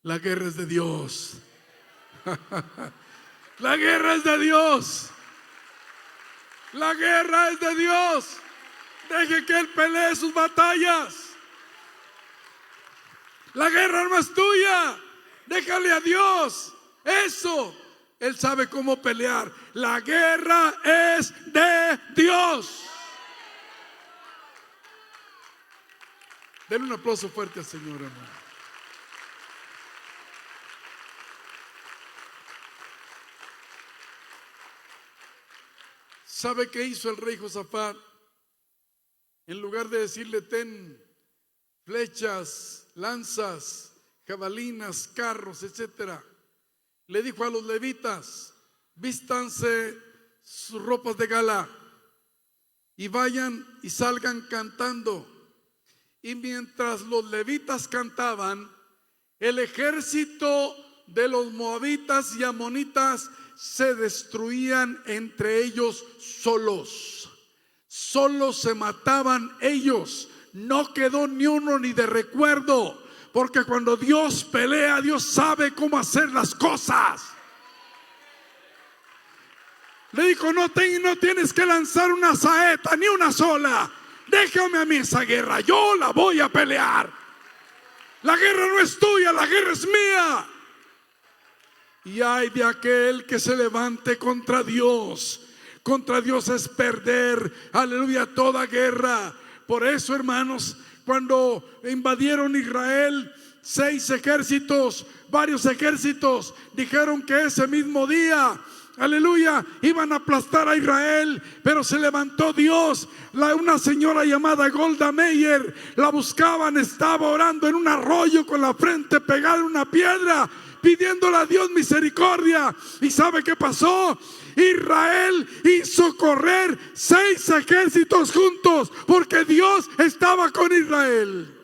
es de Dios. La guerra es de Dios. La guerra es de Dios. Deje que Él pelee sus batallas. La guerra no es tuya. Déjale a Dios. Eso, Él sabe cómo pelear. La guerra es de Dios. Denle un aplauso fuerte al Señor, hermano. ¿Sabe qué hizo el rey Josafat? En lugar de decirle: ten flechas, lanzas, jabalinas, carros, etcétera, le dijo a los levitas: vístanse sus ropas de gala y vayan y salgan cantando. Y mientras los levitas cantaban, el ejército de los moabitas y amonitas se destruían entre ellos solos. Solos se mataban ellos. No quedó ni uno ni de recuerdo, porque cuando Dios pelea, Dios sabe cómo hacer las cosas. Le dijo: no tienes que lanzar una saeta, ni una sola. Déjame a mí esa guerra, yo la voy a pelear. La guerra no es tuya, la guerra es mía. Y hay de aquel que se levante contra Dios. Contra Dios es perder, aleluya, toda guerra. Por eso, hermanos, cuando invadieron Israel, 6 ejércitos, varios ejércitos, dijeron que ese mismo día, aleluya, iban a aplastar a Israel, pero se levantó Dios. Una señora llamada Golda Meir, la buscaban, estaba orando en un arroyo con la frente pegada en una piedra, pidiéndole a Dios misericordia. ¿Y sabe qué pasó? Israel hizo correr 6 ejércitos juntos, porque Dios estaba con Israel.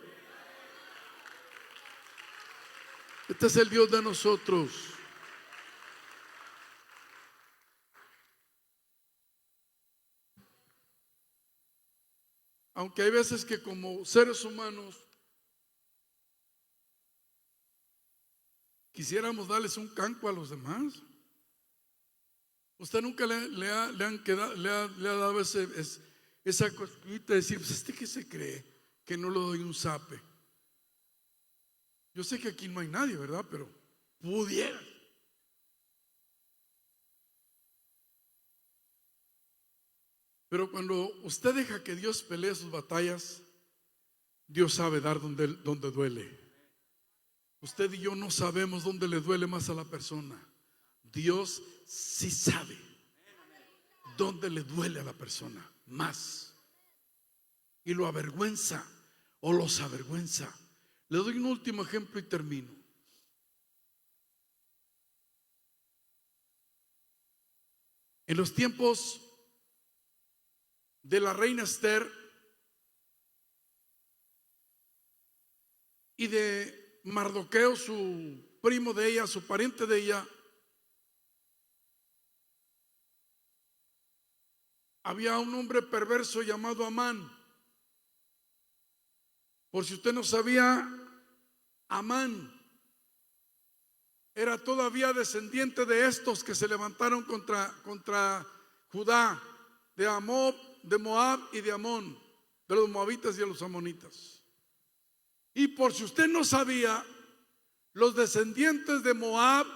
Este es el Dios de nosotros. Aunque hay veces que como seres humanos quisiéramos darles un canco a los demás. Usted nunca le ha dado esa cosquillita de decir: pues ¿qué se cree? Que no le doy un zape. Yo sé que aquí no hay nadie, ¿verdad? Pero pudiera. Pero cuando usted deja que Dios pelee sus batallas, Dios sabe dar donde duele. Usted y yo no sabemos dónde le duele más a la persona. Dios sí sabe dónde le duele a la persona más. y lo avergüenza o los avergüenza. Le doy un último ejemplo y termino. En los tiempos de la reina Esther y de Mardoqueo, su primo de ella, su pariente de ella, había un hombre perverso llamado Amán. Por si usted no sabía, Amán era todavía descendiente de estos que se levantaron contra Judá, de Moab y de Amón, de los moabitas y de los amonitas. Y por si usted no sabía, los descendientes de Moab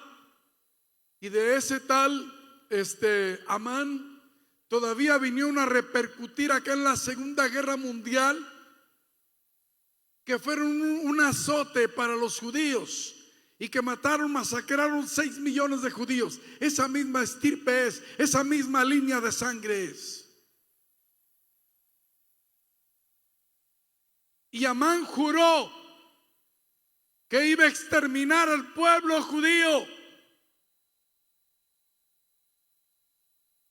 y de ese tal Amán todavía vinieron a repercutir acá en la Segunda Guerra Mundial, que fueron un azote para los judíos y que masacraron 6 millones de judíos. Esa misma estirpe es, esa misma línea de sangre es. Y Amán juró que iba a exterminar al pueblo judío.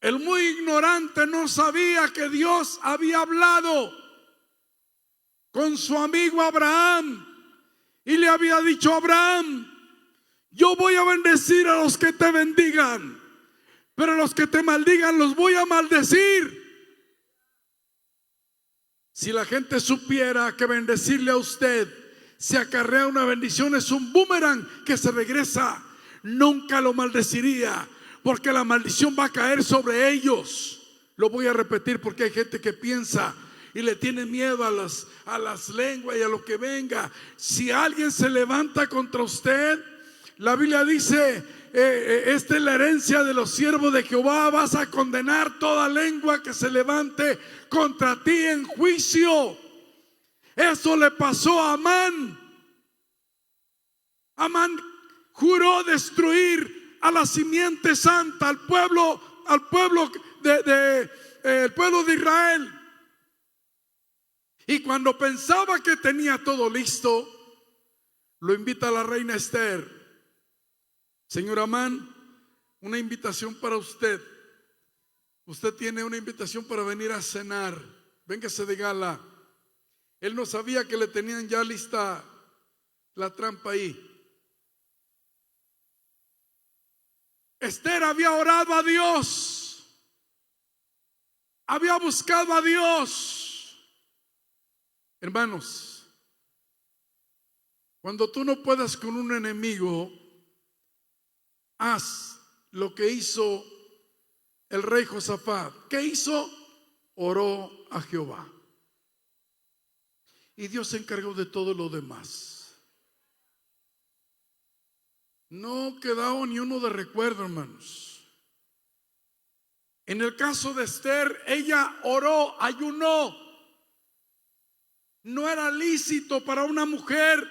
El muy ignorante no sabía que Dios había hablado con su amigo Abraham y le había dicho: Abraham, yo voy a bendecir a los que te bendigan, pero a los que te maldigan los voy a maldecir. Si la gente supiera que bendecirle a usted se acarrea una bendición, es un boomerang que se regresa, nunca lo maldeciría, porque la maldición va a caer sobre ellos. Lo voy a repetir porque hay gente que piensa y le tiene miedo a las lenguas y a lo que venga. Si alguien se levanta contra usted, la Biblia dice: esta es la herencia de los siervos de Jehová, vas a condenar toda lengua que se levante contra ti en juicio. Eso le pasó a Amán. Amán juró destruir a la simiente santa, al pueblo de Israel. Y cuando pensaba que tenía todo listo, lo invita a la reina Esther: señor Amán, una invitación para usted. Usted tiene una invitación para venir a cenar. Véngase de gala. Él no sabía que le tenían ya lista la trampa ahí. Esther había orado a Dios, había buscado a Dios. Hermanos, cuando tú no puedas con un enemigo, haz lo que hizo el rey Josafat. ¿Qué hizo? Oró a Jehová. Y Dios se encargó de todo lo demás. No quedó ni uno de recuerdo, hermanos. En el caso de Esther, ella oró, ayunó. No era lícito para una mujer.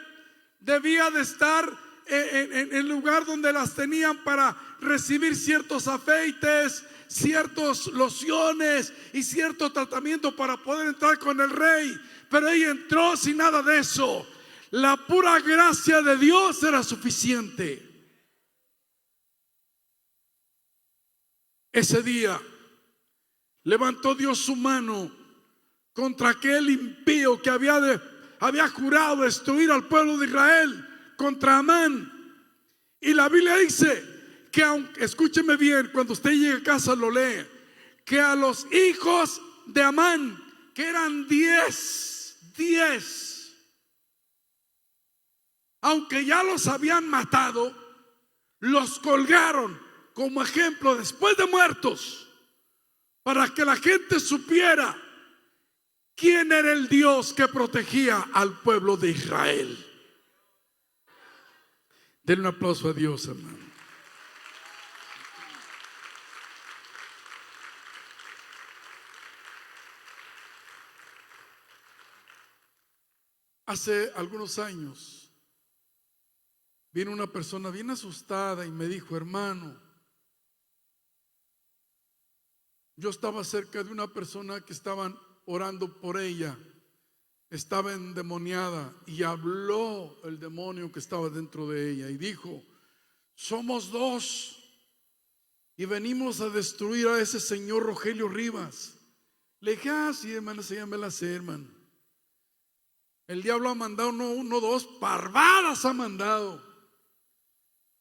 Debía de estar en el lugar donde las tenían para recibir ciertos aceites, ciertos lociones y cierto tratamiento para poder entrar con el rey. Pero ella entró sin nada de eso. La pura gracia de Dios era suficiente. Ese día levantó Dios su mano contra aquel impío que había jurado destruir al pueblo de Israel, contra Amán. Y la Biblia dice que, aunque, escúcheme bien, cuando usted llegue a casa lo lee, que a los hijos de Amán, que eran 10, aunque ya los habían matado, los colgaron como ejemplo después de muertos, para que la gente supiera quién era el Dios que protegía al pueblo de Israel. Denle un aplauso a Dios, hermano. Hace algunos años vino una persona bien asustada y me dijo: hermano, yo estaba cerca de una persona que estaban orando por ella estaba endemoniada y habló el demonio que estaba dentro de ella y dijo: somos dos y venimos a destruir a ese señor Rogelio Rivas. Le dije: sí, hermano, esa ya me la sé, hermano. El diablo ha mandado no, dos, parvadas ha mandado.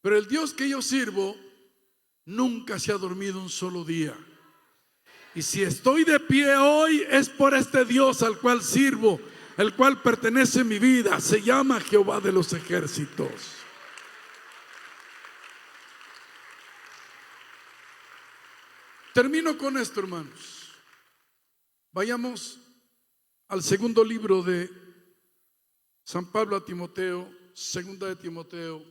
Pero el Dios que yo sirvo nunca se ha dormido un solo día. Y si estoy de pie hoy es por este Dios al cual sirvo, el cual pertenece mi vida. Se llama Jehová de los ejércitos. Termino con esto, hermanos. Vayamos al segundo libro de San Pablo a Timoteo, segunda de Timoteo,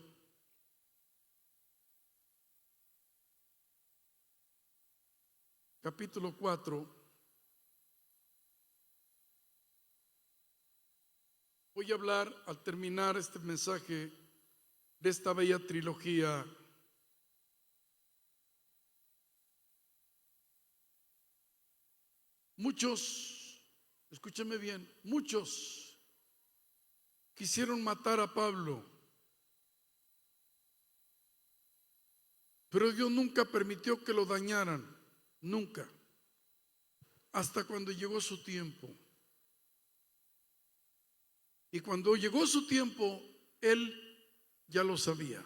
capítulo 4. Voy a hablar al terminar este mensaje de esta bella trilogía. Muchos, escúcheme bien, muchos quisieron matar a Pablo, pero Dios nunca permitió que lo dañaran, nunca, hasta cuando llegó su tiempo. Y cuando llegó su tiempo, él ya lo sabía.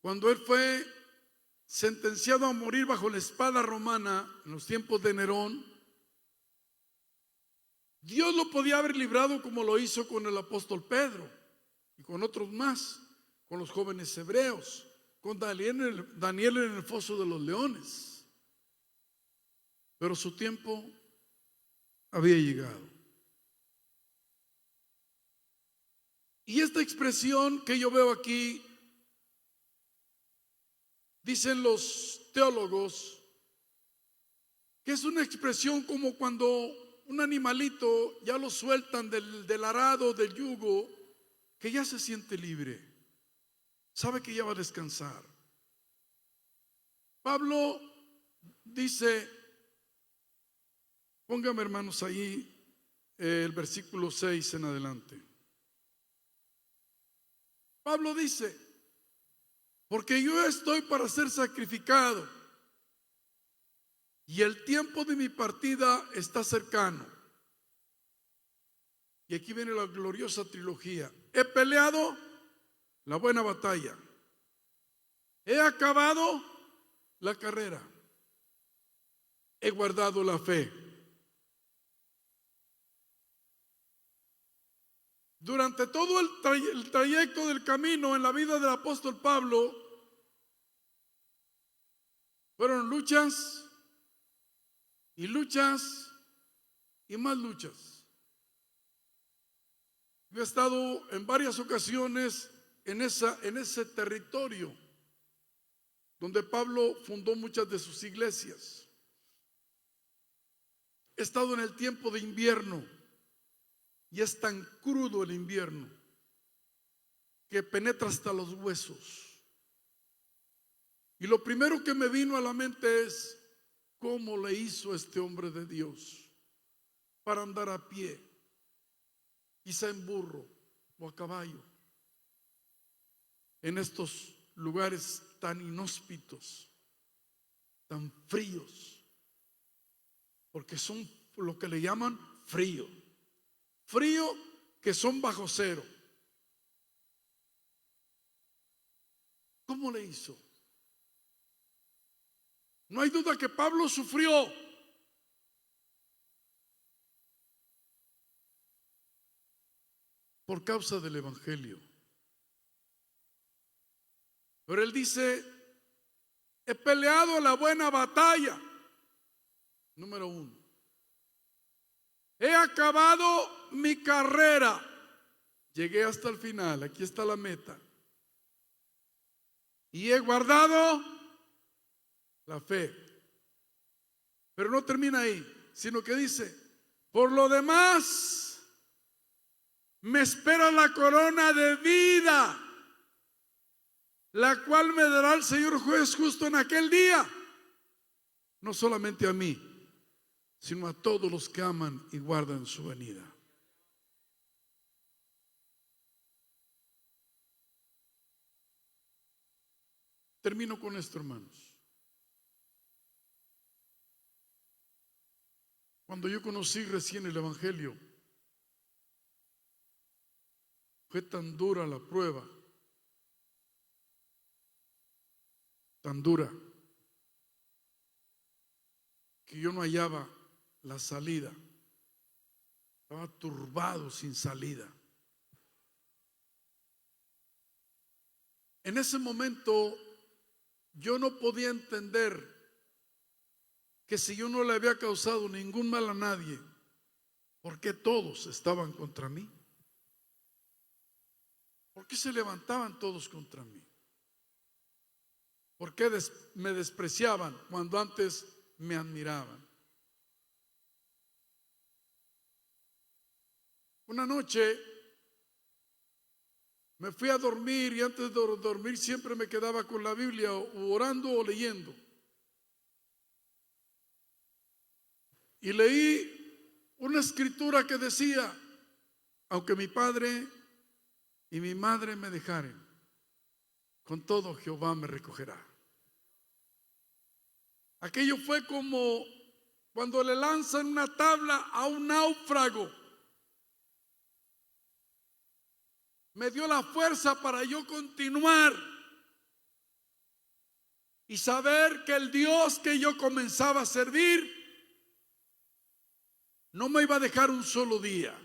Cuando él fue sentenciado a morir bajo la espada romana en los tiempos de Nerón, Dios lo podía haber librado como lo hizo con el apóstol Pedro y con otros más, con los jóvenes hebreos, con Daniel en el foso de los leones. Pero su tiempo había llegado. Y esta expresión que yo veo aquí, dicen los teólogos, que es una expresión como cuando un animalito ya lo sueltan del arado, del yugo, que ya se siente libre, sabe que ya va a descansar. Pablo dice, póngame hermanos ahí el versículo 6 en adelante. Pablo dice: porque yo estoy para ser sacrificado y el tiempo de mi partida está cercano. Y aquí viene la gloriosa trilogía. He peleado la buena batalla, he acabado la carrera, he guardado la fe. Durante todo el trayecto del camino en la vida del apóstol Pablo, fueron luchas y luchas y más luchas. Yo he estado en varias ocasiones en ese territorio donde Pablo fundó muchas de sus iglesias. He estado en el tiempo de invierno y es tan crudo el invierno que penetra hasta los huesos. Y lo primero que me vino a la mente es: ¿cómo le hizo este hombre de Dios para andar a pie, quizá en burro o a caballo, en estos lugares tan inhóspitos, tan fríos? Porque son lo que le llaman frío que son bajo cero. ¿Cómo le hizo? No hay duda que Pablo sufrió. Por causa del evangelio. Pero él dice: he peleado la buena batalla. Número 1. He acabado mi carrera. Llegué hasta el final. Aquí está la meta. Y he guardado la fe. Pero no termina ahí, sino que dice: por lo demás, me espera la corona de vida, la cual me dará el Señor juez justo en aquel día. No solamente a mí, sino a todos los que aman y guardan su venida. Termino con esto, hermanos. Cuando yo conocí recién el Evangelio, fue tan dura la prueba, tan dura, que yo no hallaba la salida. Estaba turbado, sin salida. En ese momento yo no podía entender que si yo no le había causado ningún mal a nadie, ¿por qué todos estaban contra mí? ¿Por qué se levantaban todos contra mí? ¿Por qué me despreciaban cuando antes me admiraban? Una noche me fui a dormir y antes de dormir siempre me quedaba con la Biblia o orando o leyendo. Y leí una escritura que decía: aunque mi padre y mi madre me dejaren, con todo Jehová me recogerá. Aquello fue como cuando le lanzan una tabla a un náufrago. Me dio la fuerza para yo continuar y saber que el Dios que yo comenzaba a servir no me iba a dejar un solo día.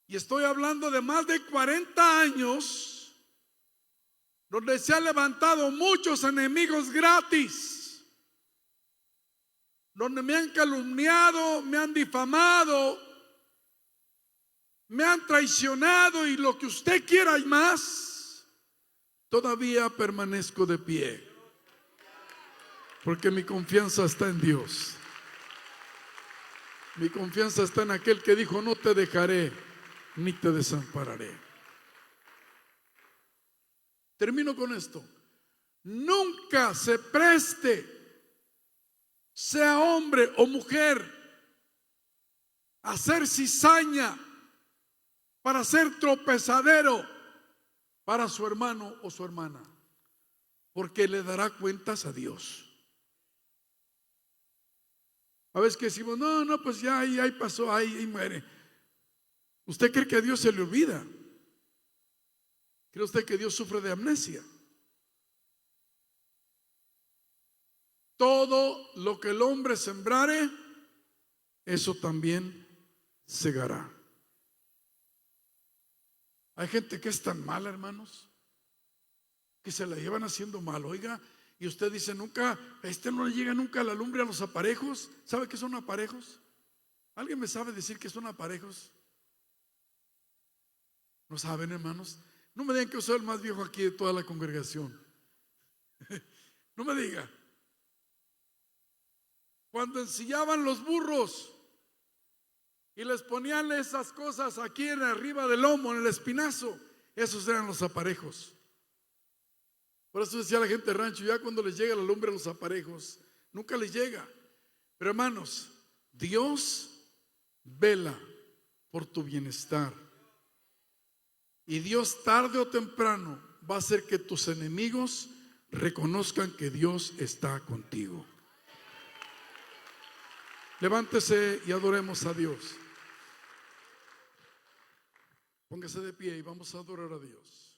Y estoy hablando de más de 40 años donde se han levantado muchos enemigos gratis, donde me han calumniado, me han difamado, me han traicionado y lo que usted quiera y más. Todavía permanezco de pie porque mi confianza está en Dios. Mi confianza está en aquel que dijo: no te dejaré ni te desampararé. Termino con esto. Nunca se preste, sea hombre o mujer, a hacer cizaña para ser tropezadero para su hermano o su hermana, porque le dará cuentas a Dios. A veces que decimos: no, pues ya ahí pasó, ahí muere. ¿Usted cree que a Dios se le olvida? ¿Cree usted que Dios sufre de amnesia? Todo lo que el hombre sembrare, eso también segará. Hay gente que es tan mala, hermanos, que se la llevan haciendo mal. Oiga, y usted dice: nunca, no le llega nunca la lumbre a los aparejos. ¿Sabe qué son aparejos? ¿Alguien me sabe decir qué son aparejos? ¿No saben, hermanos? No me digan que soy el más viejo aquí de toda la congregación. No me diga. Cuando ensillaban los burros y les ponían esas cosas aquí en arriba del lomo, en el espinazo, esos eran los aparejos. Por eso decía la gente de rancho: ya cuando les llega la lumbre a los aparejos, nunca les llega. Pero hermanos, Dios vela por tu bienestar. Y Dios tarde o temprano va a hacer que tus enemigos reconozcan que Dios está contigo. Levántese y adoremos a Dios. Póngase de pie y vamos a adorar a Dios.